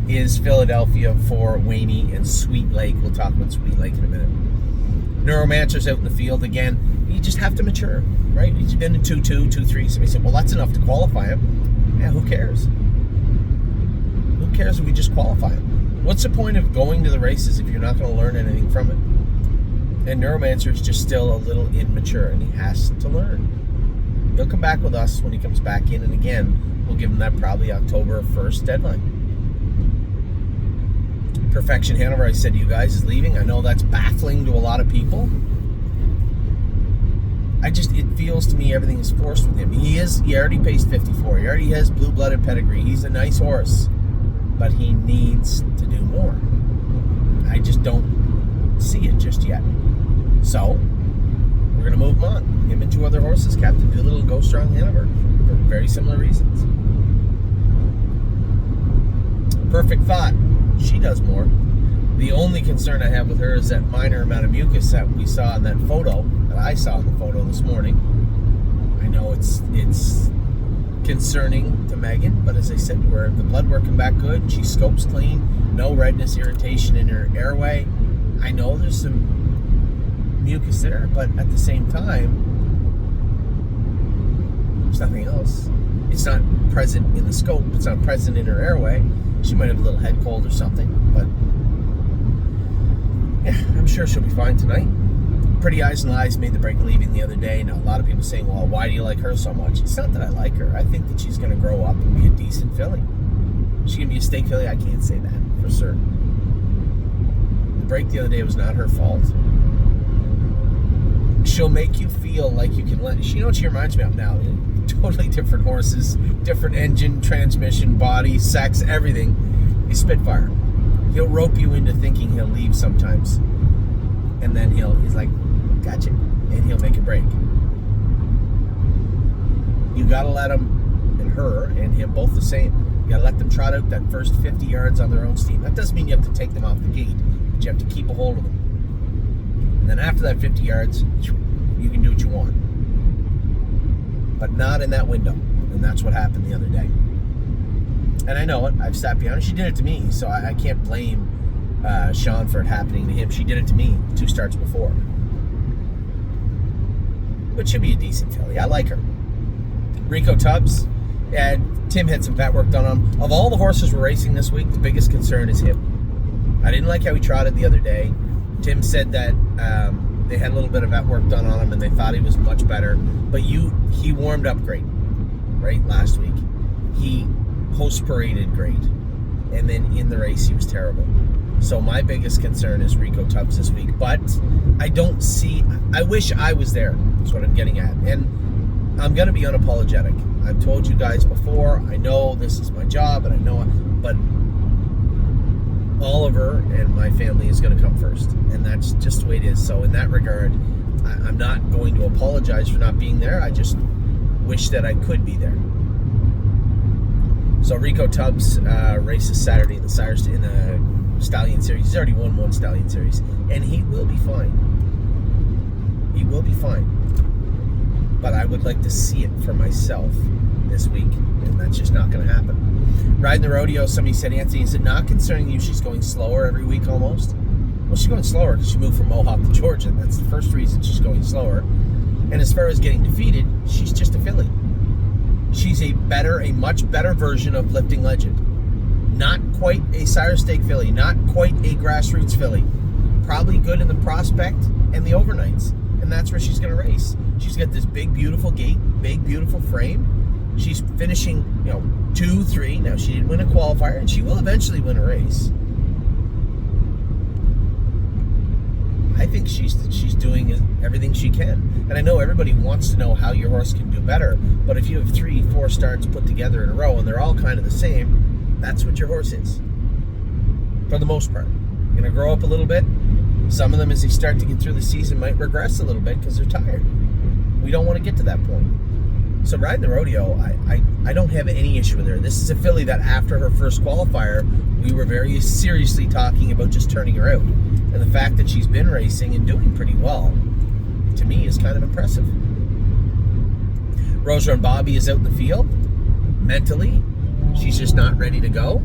is Philadelphia for Wayne and Sweet Lake. We'll talk about Sweet Lake in a minute. Neuromancer's out in the field again. You just have to mature, right? He's been in 2-2, 2-3. Somebody said, well, that's enough to qualify him. Yeah, who cares? Who cares if we just qualify him? What's the point of going to the races if you're not going to learn anything from it? And Neuromancer is just still a little immature, and he has to learn. He'll come back with us when he comes back in, and again, we'll give him that probably October 1st deadline. Perfection Hanover, I said to you guys, is leaving. I know that's baffling to a lot of people. It feels to me everything is forced with him. He already paced 54. He already has blue-blooded pedigree. He's a nice horse, but he needs to do more. I just don't see it just yet. So, we're going to move him on. Him and 2 other horses, Captain Doolittle and Go Strong Hanover, for very similar reasons. Perfect Thought. She does more. The only concern I have with her is that minor amount of mucus that we saw in that photo, that I saw in the photo this morning. I know it's concerning to Megan, but as I said to her, the blood working back good, she scopes clean, no redness, irritation in her airway. I know there's some mucus there, but at the same time, there's nothing else. It's not present in the scope. It's not present in her airway. She might have a little head cold or something, but yeah, I'm sure she'll be fine tonight. Pretty Eyes and Lies made the break leaving the other day. Now, a lot of people saying, well, why do you like her so much? It's not that I like her. I think that she's going to grow up and be a decent filly. She's going to be a stake filly? I can't say that for certain. The break the other day was not her fault. She'll make you feel like you can let... You know what she reminds me of now? Totally different horses, different engine, transmission, body, sex, everything. He's Spitfire. He'll rope you into thinking he'll leave sometimes. And then he's like, gotcha. And he'll make a break. You gotta let him and her and him both the same. You gotta let them trot out that first 50 yards on their own steam. That doesn't mean you have to take them off the gate, but you have to keep a hold of them. And then after that 50 yards, you can do what you want. But not in that window. And that's what happened the other day. And I know it. I've sat behind her. She did it to me, so I can't blame Sean for it happening to him. She did it to me 2 starts before. But she'll be a decent filly. I like her. Rico Tubs. And Tim had some vet work done on him. Of all the horses we're racing this week, the biggest concern is him. I didn't like how he trotted the other day. Tim said that they had a little bit of vet work done on him and they thought he was much better. But he warmed up great, right, last week. He post-paraded great. And then in the race, he was terrible. So my biggest concern is Rico Tubs this week. But I don't see... I wish I was there, is what I'm getting at. And I'm going to be unapologetic. I've told you guys before, I know this is my job, and I know it, but Oliver and my family is going to come first. And that's just the way it is. So in that regard, I'm not going to apologize for not being there. I just wish that I could be there. So Rico Tubs races Saturday in the Stallion Series. He's already won 1 Stallion Series. And he will be fine. He will be fine. But I would like to see it for myself this week. And that's just not going to happen. Riding the rodeo, somebody said, Anthony, is it not concerning you she's going slower every week almost? Well, she's going slower because she moved from Mohawk to Georgia. That's the first reason she's going slower. And as far as getting defeated, she's just a filly. She's a much better version of Lifting Legend. Not quite a sire stake filly, not quite a grassroots filly. Probably good in the prospect and the overnights. And that's where she's going to race. She's got this big, beautiful gait, big, beautiful frame. She's finishing, 2, 3. Now, she did win a qualifier, and she will eventually win a race. I think she's doing everything she can. And I know everybody wants to know how your horse can do better, but if you have 3, 4 starts put together in a row, and they're all kind of the same, that's what your horse is. For the most part. You're going to grow up a little bit. Some of them, as they start to get through the season, might regress a little bit because they're tired. We don't want to get to that point. So riding the rodeo, I don't have any issue with her. This is a filly that after her first qualifier, we were very seriously talking about just turning her out. And the fact that she's been racing and doing pretty well, to me, is kind of impressive. Rosa and Bobby is out in the field. Mentally, she's just not ready to go.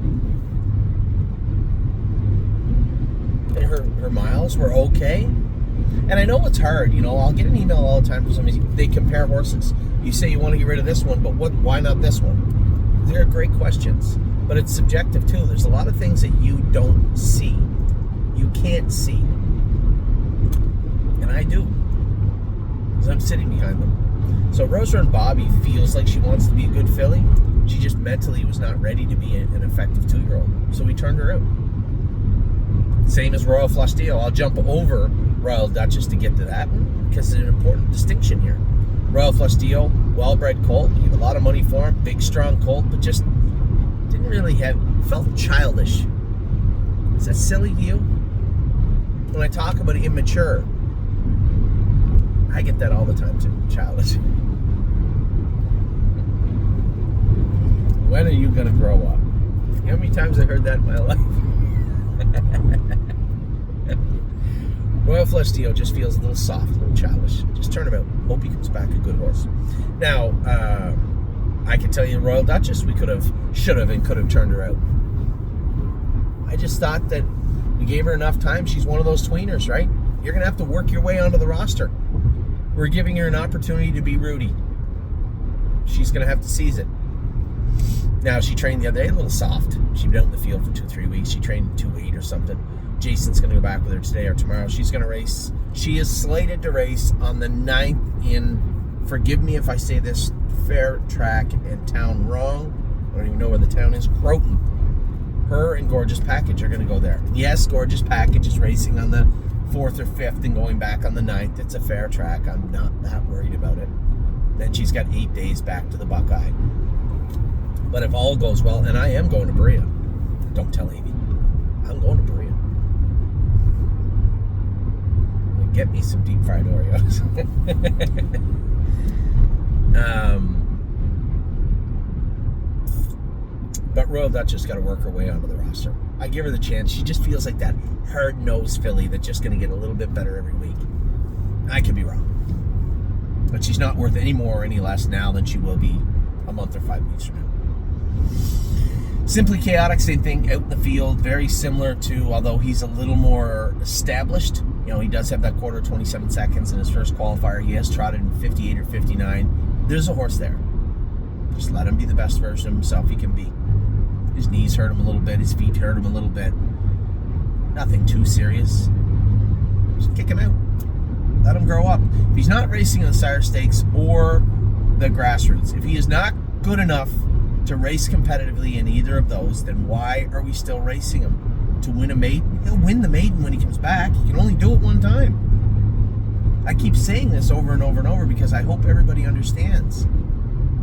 And her miles were okay. And I know it's hard, I'll get an email all the time from somebody. They compare horses. You say you want to get rid of this one, but why not this one? They're great questions. But it's subjective, too. There's a lot of things that you don't see. You can't see. And I do. Because I'm sitting behind them. So Rosa and Bobby feels like she wants to be a good filly. She just mentally was not ready to be an effective 2-year-old. So we turned her out. Same as Royal Flush Deal. I'll jump over Royal Duchess to get to that one because there's an important distinction here. Royal Flush Deal, well-bred colt. You have a lot of money for him. Big, strong colt, but just didn't really felt childish. Is that silly to you? When I talk about immature, I get that all the time too. Childish. When are you going to grow up? You know how many times I heard that in my life? Royal Flush Deal just feels a little soft, a little childish. Just turn him out. Hope he comes back a good horse. Now, I can tell you Royal Duchess, we should have and could have turned her out. I just thought that we gave her enough time. She's one of those tweeners, right? You're going to have to work your way onto the roster. We're giving her an opportunity to be Rudy. She's going to have to seize it. Now, she trained the other day a little soft. She'd been out in the field for 2-3 weeks. She trained 2-8 or something. Jason's going to go back with her today or tomorrow. She's going to race. She is slated to race on the 9th in, forgive me if I say this fair track and town wrong. I don't even know where the town is. Croton. Her and Gorgeous Package are going to go there. Yes, Gorgeous Package is racing on the 4th or 5th and going back on the 9th. It's a fair track. I'm not that worried about it. Then she's got 8 days back to the Buckeye. But if all goes well, and I am going to Berea. Don't tell Amy. I'm going to Berea. Get me some deep fried Oreos. But Royal Dutch has got to work her way onto the roster. I give her the chance. She just feels like that hard-nosed filly that's just going to get a little bit better every week. I could be wrong. But she's not worth any more or any less now than she will be a month or 5 weeks from now. Simply Chaotic, same thing, out in the field, very similar to, although he's a little more established. You know, he does have that quarter 27 seconds in his first qualifier. He has trotted in 58 or 59. There's a horse there. Just let him be the best version of himself he can be. His knees hurt him a little bit. His feet hurt him a little bit. Nothing too serious. Just kick him out. Let him grow up. If he's not racing in the Sire Stakes or the Grassroots, if he is not good enough to race competitively in either of those, then why are we still racing him? To win a maiden? He'll win the maiden when he comes back. He can only do it one time. I keep saying this over and over and over because I hope everybody understands.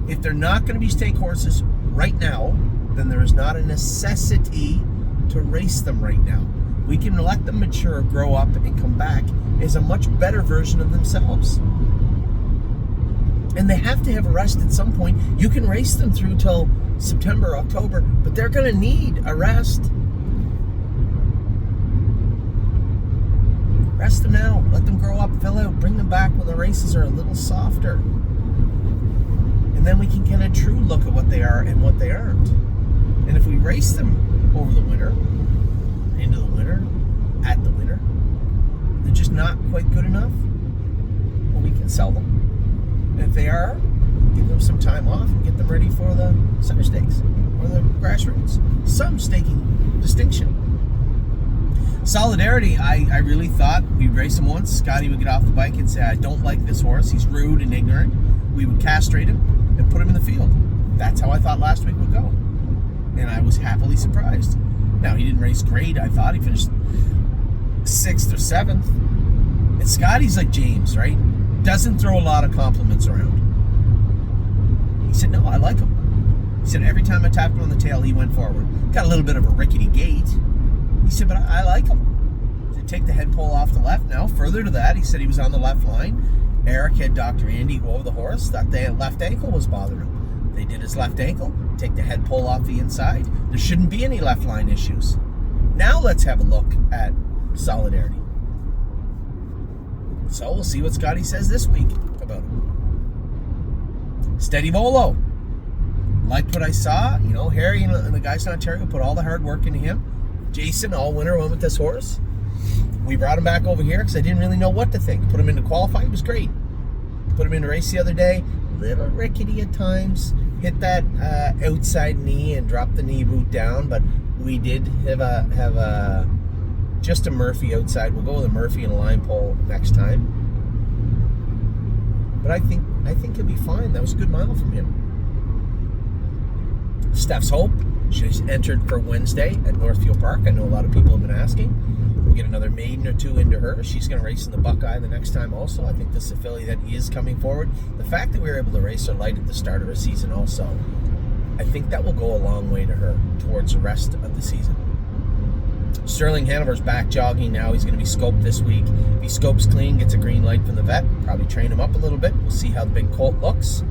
If they're not going to be stake horses right now, then there is not a necessity to race them right now. We can let them mature, grow up, and come back as a much better version of themselves. And they have to have a rest at some point. You can race them through till September, October, but they're going to need a rest. Rest them now. Let them grow up, fill out, bring them back when the races are a little softer. And then we can get a true look at what they are and what they aren't. And if we race them over the winter, into the winter, at the winter, they're just not quite good enough, well, we can sell them. And if they are, give them some time off and get them ready for the Summer Stakes or the Grassroots. Some staking distinction. Solidarity, I really thought we'd race him once. Scotty would get off the bike and say, I don't like this horse. He's rude and ignorant. We would castrate him and put him in the field. That's how I thought last week would go. And I was happily surprised. Now, he didn't race great. I thought he finished 6th or 7th. And Scotty's like James, right? Doesn't throw a lot of compliments around. He said, no, I like him. He said, every time I tapped him on the tail, he went forward. Got a little bit of a rickety gait. He said, but I like him. He said, take the head pole off the left. Now, further to that, he said he was on the left line. Eric had Dr. Andy go over the horse. Thought the left ankle was bothering him. They did his left ankle. Take the head pole off the inside. There shouldn't be any left line issues. Now let's have a look at Solidarity. So we'll see what Scotty says this week about him. Steady Volo. Liked what I saw. You know, Harry and the guys in Ontario put all the hard work into him. Jason all winter went with this horse. We brought him back over here because I didn't really know what to think. Put him into qualify. He was great. Put him in a race the other day. Little rickety at times. Hit that outside knee and dropped the knee boot down. But we did have a just a Murphy outside. We'll go with a Murphy and a line pole next time. But I think he'll be fine. That was a good mile from him. Steph's Hope. She's entered for Wednesday at Northfield Park. I know a lot of people have been asking. We'll get another maiden or two into her. She's going to race in the Buckeye the next time also. I think this is a filly that is coming forward. The fact that we were able to race her light at the start of her season also, I think that will go a long way to her towards the rest of the season. Sterling Hanover's back jogging now. He's going to be scoped this week. If he scopes clean, gets a green light from the vet, probably train him up a little bit. We'll see how the big colt looks.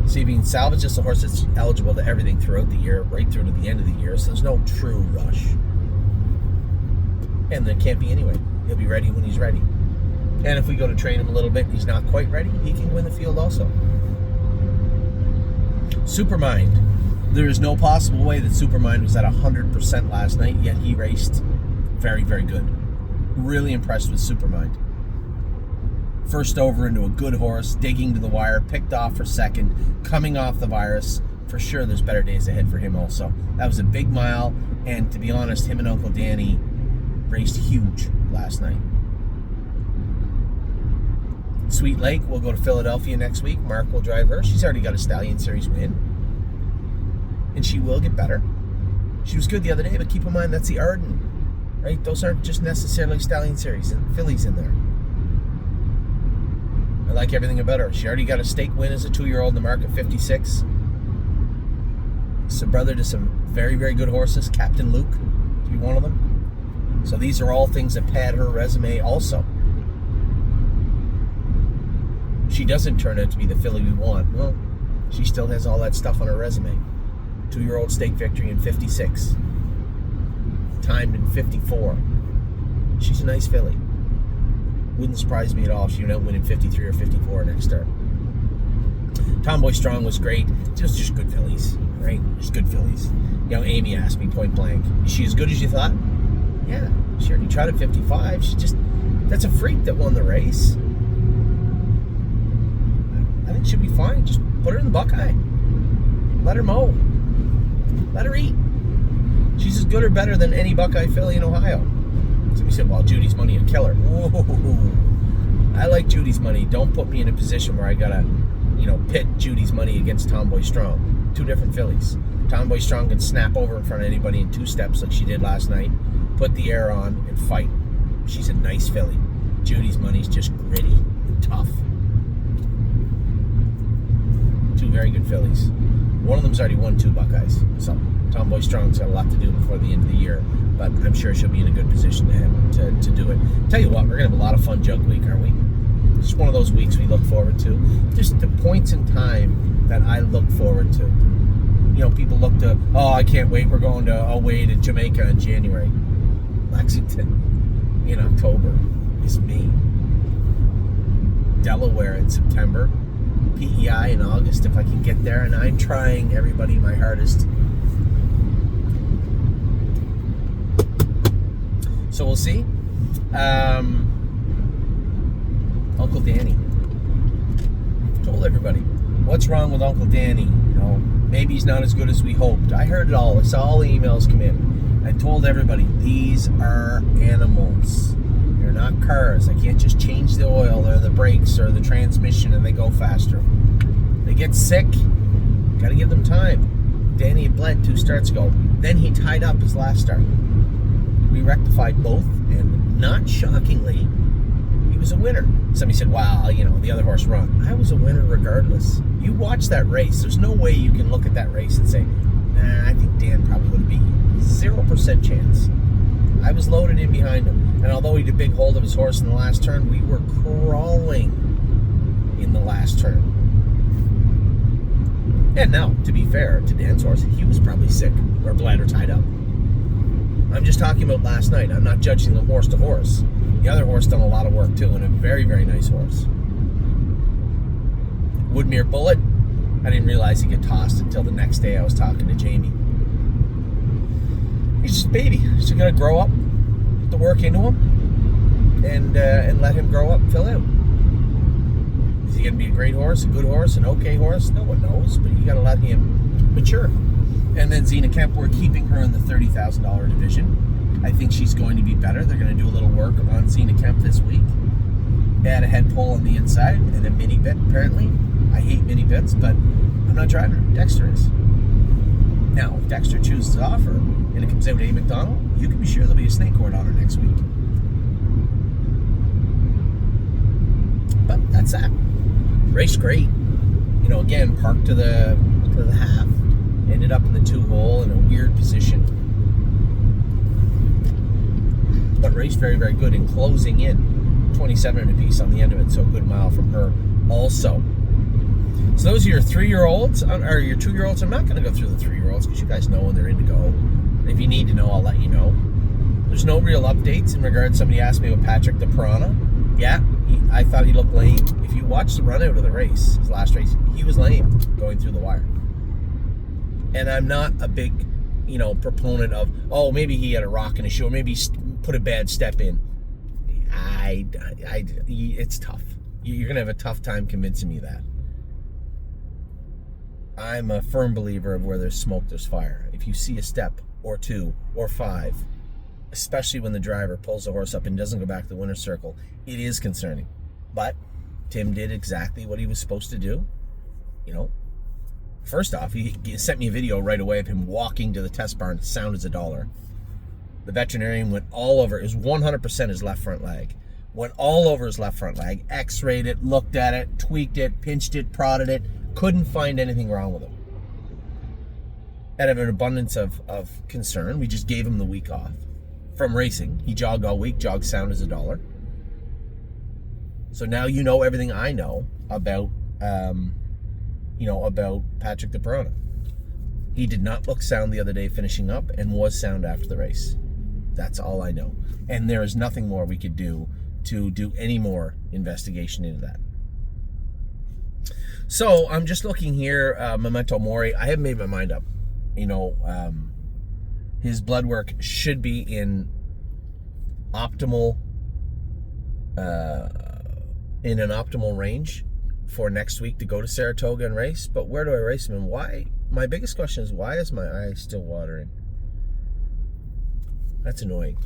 See if he can salvage this. A horse that's eligible to everything throughout the year, right through to the end of the year, so there's no true rush. And there can't be anyway. He'll be ready when he's ready. And if we go to train him a little bit and he's not quite ready, he can win the field also. Supermind. There is no possible way that Supermind was at 100% last night, yet he raced very, very good. Really impressed with Supermind. First over into a good horse, digging to the wire, picked off for second, coming off the virus. For sure, there's better days ahead for him also. That was a big mile, and to be honest, him and Uncle Danny Raced huge last night. Sweet Lake will go to Philadelphia next week. Mark will drive her. She's already got a Stallion Series win. And she will get better. She was good the other day, but keep in mind that's the Arden, right? Those aren't just necessarily Stallion Series and fillies in there. I like everything about her. She already got a stake win as a 2-year-old in the mark at 56. So brother to some very, very good horses. Captain Luke to be one of them. So these are all things that pad her resume also. She doesn't turn out to be the filly we want. Well, she still has all that stuff on her resume. 2-year-old stake victory in 56. Timed in 54. She's a nice filly. Wouldn't surprise me at all if she went in 53 or 54 next start. Tomboy Strong was great. Just good fillies, right? Just good fillies. You know, Amy asked me point blank, is she as good as you thought? Yeah, she already tried at 55. That's a freak that won the race. I think she'll be fine. Just put her in the Buckeye. Let her mow. Let her eat. She's as good or better than any Buckeye filly in Ohio. Somebody said, well, Judy's Money will kill her. Whoa. I like Judy's Money. Don't put me in a position where I gotta, pit Judy's Money against Tomboy Strong. Two different fillies. Tomboy Strong can snap over in front of anybody in 2 steps like she did last night. Put the air on and fight. She's a nice filly. Judy's Money's just gritty and tough. 2 very good fillies. One of them's already won 2 Buckeyes. So Tomboy Strong's got a lot to do before the end of the year, but I'm sure she'll be in a good position to do it. Tell you what, we're going to have a lot of fun jug week, aren't we? Just one of those weeks we look forward to. Just the points in time that I look forward to. People look to, I can't wait, we're going to away to Jamaica in January. Lexington in October is me. Delaware in September. PEI in August if I can get there, and I'm trying, everybody, my hardest. So we'll see. Uncle Danny. Told everybody, what's wrong with Uncle Danny? Maybe he's not as good as we hoped. I heard it all. I saw all the emails come in. I told everybody, these are animals. They're not cars. I can't just change the oil or the brakes or the transmission and they go faster. They get sick. Got to give them time. Danny had bled 2 starts ago. Then he tied up his last start. We rectified both, and not shockingly, he was a winner. Somebody said, wow, the other horse run. I was a winner regardless. You watch that race. There's no way you can look at that race and say, nah, I think Dan probably would have beat you. 0% chance. I was loaded in behind him. And although he did a big hold of his horse in the last turn, we were crawling in the last turn. And now, to be fair to Dan's horse, he was probably sick or bled or tied up. I'm just talking about last night. I'm not judging the horse to horse. The other horse done a lot of work too, and a very, very nice horse. Woodmir Bullet, I didn't realize he'd get tossed until the next day I was talking to Jamie. He's just a baby. He's got to grow up, put the work into him, and let him grow up and fill out. Is he going to be a great horse, a good horse, an okay horse? No one knows, but you got to let him mature. And then Zena Kemp, we're keeping her in the $30,000 division. I think she's going to be better. They're going to do a little work on Zena Kemp this week. Add a head pole on the inside and a mini bit, apparently. I hate mini bits, but I'm not driving her. Dexter is. Now, if Dexter chooses to offer and it comes out A. McDonald, you can be sure there'll be a snake cord on her next week. But that's that. Race great. Again, parked to the half. Ended up in the 2-hole in a weird position. But raced very, very good in closing in. 27 and a piece on the end of it, so a good mile from her also. So those are your 3-year-olds, or your 2-year-olds. I'm not going to go through the 3-year-olds because you guys know when they're in to go. And if you need to know, I'll let you know. There's no real updates in regards. Somebody asked me about Patrick the Piranha. Yeah, I thought he looked lame. If you watch the run out of the race, his last race, he was lame going through the wire. And I'm not a big, proponent of, maybe he had a rock in his shoe, or maybe he put a bad step in. It's tough. You're going to have a tough time convincing me of that. I'm a firm believer of where there's smoke, there's fire. If you see a step or 2 or 5, especially when the driver pulls the horse up and doesn't go back to the winner's circle. It is concerning. But Tim did exactly what he was supposed to do. You know, first off, he sent me a video right away of him walking to the test barn, sound as a dollar. The veterinarian went all over. It was 100% his left front leg. Went all over his left front leg, x-rayed it, looked at it, tweaked it, pinched it, prodded it. Couldn't find anything wrong with him. Out of an abundance of concern, we just gave him the week off from racing. He jogged all week, jogged sound as a dollar. So now you know everything I know about, about Patrick the Perona. He did not look sound the other day finishing up and was sound after the race. That's all I know. And there is nothing more we could do to do any more investigation into that. So I'm just looking here, Momento Mory. I haven't made my mind up. His blood work should be in optimal, in an optimal range for next week to go to Saratoga and race. But where do I race him and why? My biggest question is, why is my eye still watering? That's annoying.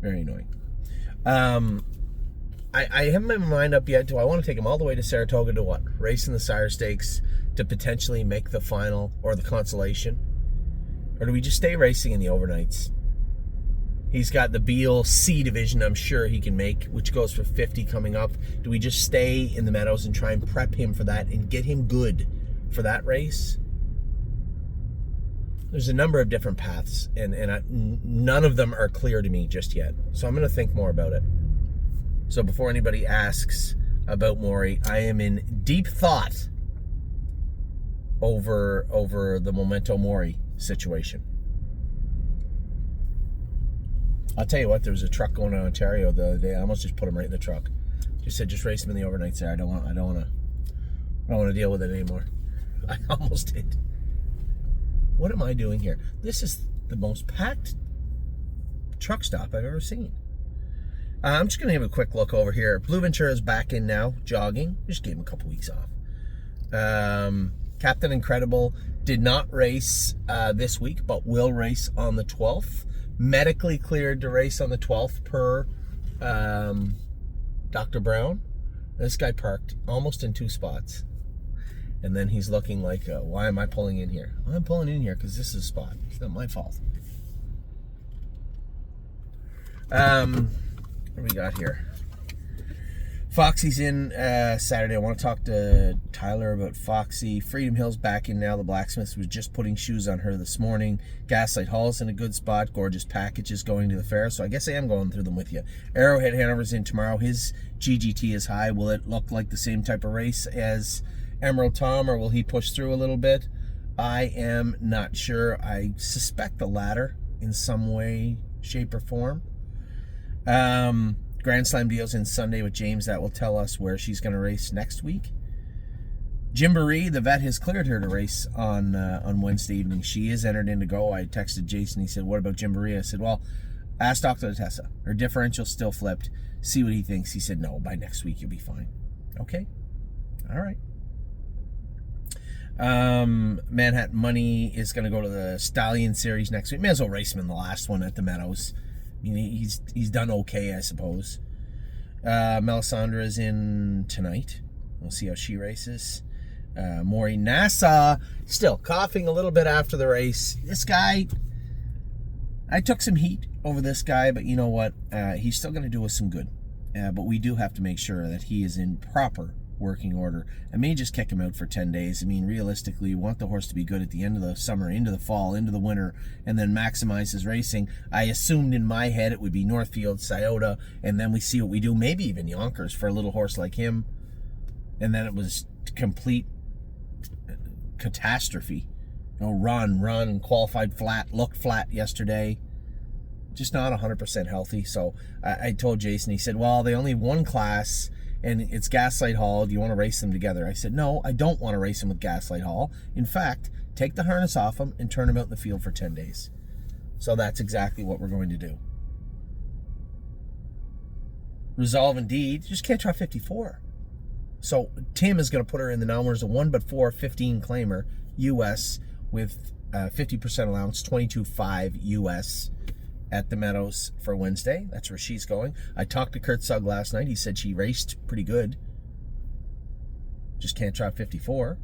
Very annoying. I haven't made my mind up yet. Do I want to take him all the way to Saratoga to what? Race in the Sire Stakes to potentially make the final or the consolation? Or do we just stay racing in the overnights? He's got the Beal C division I'm sure he can make, which goes for 50 coming up. Do we just stay in the Meadows and try and prep him for that and get him good for that race? There's a number of different paths, and none of them are clear to me just yet. So I'm going to think more about it. So before anybody asks about Mory, I am in deep thought over the Momento Mory situation. I'll tell you what, there was a truck going to Ontario the other day. I almost just put him right in the truck. Just said, just race him in the overnights there. I don't want to deal with it anymore. I almost did. What am I doing here? This is the most packed truck stop I've ever seen. I'm just going to have a quick look over here. Blue Ventura's back in now, jogging. Just gave him a couple weeks off. Captain Incredible did not race this week, but will race on the 12th. Medically cleared to race on the 12th per Dr. Brown. This guy parked almost in 2 spots. And then he's looking like, why am I pulling in here? I'm pulling in here because this is a spot. It's not my fault. What do we got here? Foxy's in Saturday. I want to talk to Tyler about Foxy. Freedom Hill's back in now. The blacksmith was just putting shoes on her this morning. Gaslight Hall's in a good spot. Gorgeous packages going to the fair. So I guess I am going through them with you. Arrowhead Hanover's in tomorrow. His GGT is high. Will it look like the same type of race as Emerald Tom, or will he push through a little bit? I am not sure. I suspect the latter in some way, shape, or form. Grand Slam deals in Sunday with James. That will tell us where she's going to race next week. Jimboree, the vet, has cleared her to race on Wednesday evening. She is entered in to go. I texted Jason. He said, what about Jimboree? I said, well, ask Dr. Tessa. Her differential's still flipped. See what he thinks. He said, no, by next week you'll be fine. Okay. All right. Manhattan Money is going to go to the Stallion Series next week. May as well race him in the last one at the Meadows. I mean, he's done okay, I suppose. Melisandre is in tonight. We'll see how she races. Maury Nassau, still coughing a little bit after the race. This guy, I took some heat over this guy, but you know what? He's still going to do us some good. But we do have to make sure that he is in proper working order. I may just kick him out for 10 days. I mean, realistically, you want the horse to be good at the end of the summer, into the fall, into the winter, and then maximize his racing. I assumed in my head it would be Northfield, Scioto, and then we see what we do, maybe even Yonkers for a little horse like him. And then it was complete catastrophe. You know, run, qualified flat, looked flat yesterday. Just not 100% healthy. So I told Jason, he said, well, they only have one class, and it's Gaslight Hall. Do you want to race them together? I said, no, I don't want to race him with Gaslight Hall. In fact, take the harness off him and turn him out in the field for 10 days. So that's exactly what we're going to do. Resolve Indeed, just can't try 54. So Tim is going to put her in the numbers of 1 but 4 15 claimer US with 50% allowance, 22.5 US at the Meadows for Wednesday. That's where she's going. I talked to Kurt Sugg last night. He said she raced pretty good. Just can't drop 54.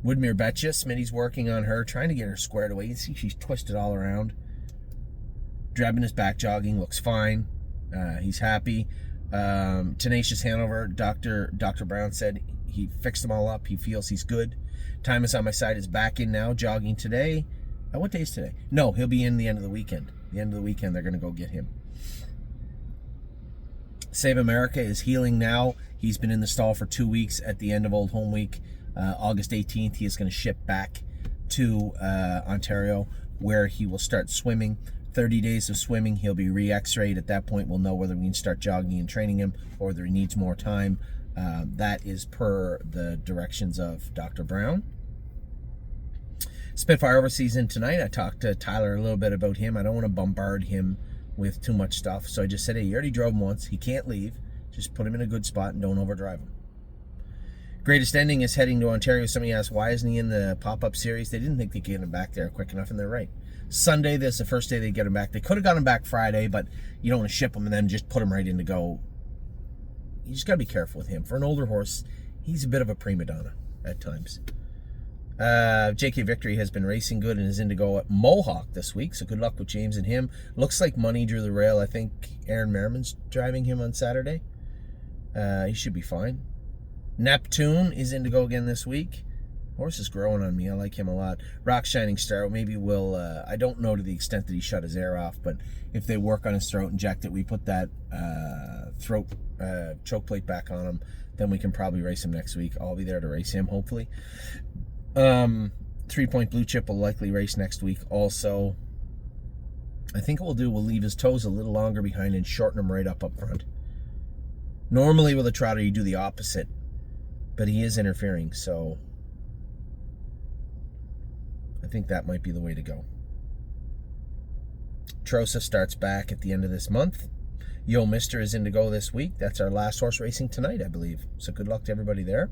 Woodmir Bullet, Smitty's working on her, trying to get her squared away. You see she's twisted all around. Drabbing his back jogging, looks fine. He's happy. Tenacious Handover, Dr. Brown said he fixed them all up. He feels he's good. Time is on my side is back in now, jogging today. What day is today? No, he'll be in the end of the weekend. The end of the weekend, they're going to go get him. Save America is healing now. He's been in the stall for 2 weeks. At the end of Old Home Week, August 18th, he is going to ship back to Ontario, where he will start swimming. 30 days of swimming. He'll be re-x-rayed. At that point, we'll know whether we can start jogging and training him or whether he needs more time. That is per the directions of Dr. Brown. Spitfire Overseas tonight. I talked to Tyler a little bit about him. I don't want to bombard him with too much stuff. So I just said, hey, you already drove him once. He can't leave. Just put him in a good spot and don't overdrive him. Greatest Ending is heading to Ontario. Somebody asked, why isn't he in the pop-up series? They didn't think they could get him back there quick enough, and they're right. Sunday, this is the first day they get him back. They could have got him back Friday, but you don't want to ship him and then just put him right in to go. You just got to be careful with him. For an older horse, he's a bit of a prima donna at times. JK Victory has been racing good and is in to go at Mohawk this week, so good luck with James and him. Looks like Money drew the rail. I think Aaron Merriman's driving him on Saturday. He should be fine. Neptune is in to go again this week. Horse is growing on me. I like him a lot. Rock Shining Star, maybe we'll, I don't know to the extent that he shut his air off, but if they work on his throat, inject it, we put that throat choke plate back on him, then we can probably race him next week. I'll be there to race him, hopefully. 3 Point Blue Chip will likely race next week also. I think what we'll do, we'll leave his toes a little longer behind and shorten him right up front. Normally with a trotter, you do the opposite, but he is interfering, so I think that might be the way to go. Trosa starts back at the end of this month. Yo Mister is in to go this week. That's our last horse racing tonight, I believe. So good luck to everybody there.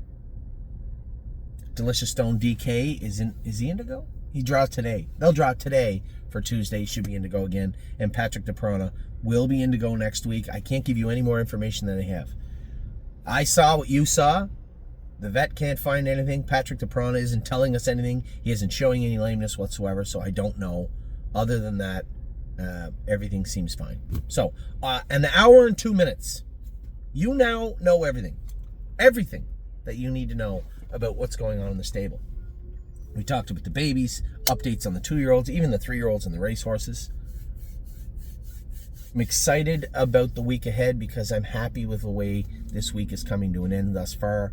Delicious Stone DK is he in to go? He draws today. They'll draw today for Tuesday. He should be in to go again. And Patrick DeProna will be in to go next week. I can't give you any more information than I have. I saw what you saw. The vet can't find anything. Patrick DeProna isn't telling us anything. He isn't showing any lameness whatsoever, so I don't know. Other than that, everything seems fine. So, an hour and 2 minutes. You now know everything. Everything that you need to know about what's going on in the stable. We talked about the babies, updates on the 2-year-olds, even the 3-year-olds and the racehorses. I'm excited about the week ahead because I'm happy with the way this week is coming to an end thus far.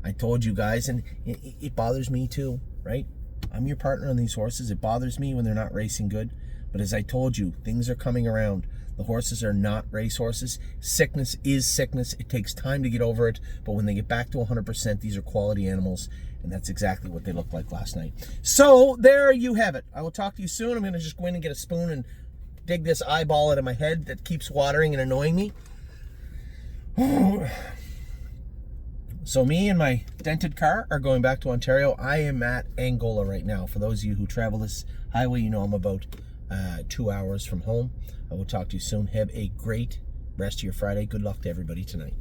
I told you guys, and it bothers me too, right? I'm your partner on these horses. It bothers me when they're not racing good. But as I told you, things are coming around. The horses are not racehorses. Sickness is sickness. It takes time to get over it. But when they get back to 100%, these are quality animals. And that's exactly what they looked like last night. So there you have it. I will talk to you soon. I'm going to just go in and get a spoon and dig this eyeball out of my head that keeps watering and annoying me. So me and my dented car are going back to Ontario. I am at Angola right now. For those of you who travel this highway, you know I'm about 2 hours from home. I will talk to you soon. Have a great rest of your Friday. Good luck to everybody tonight.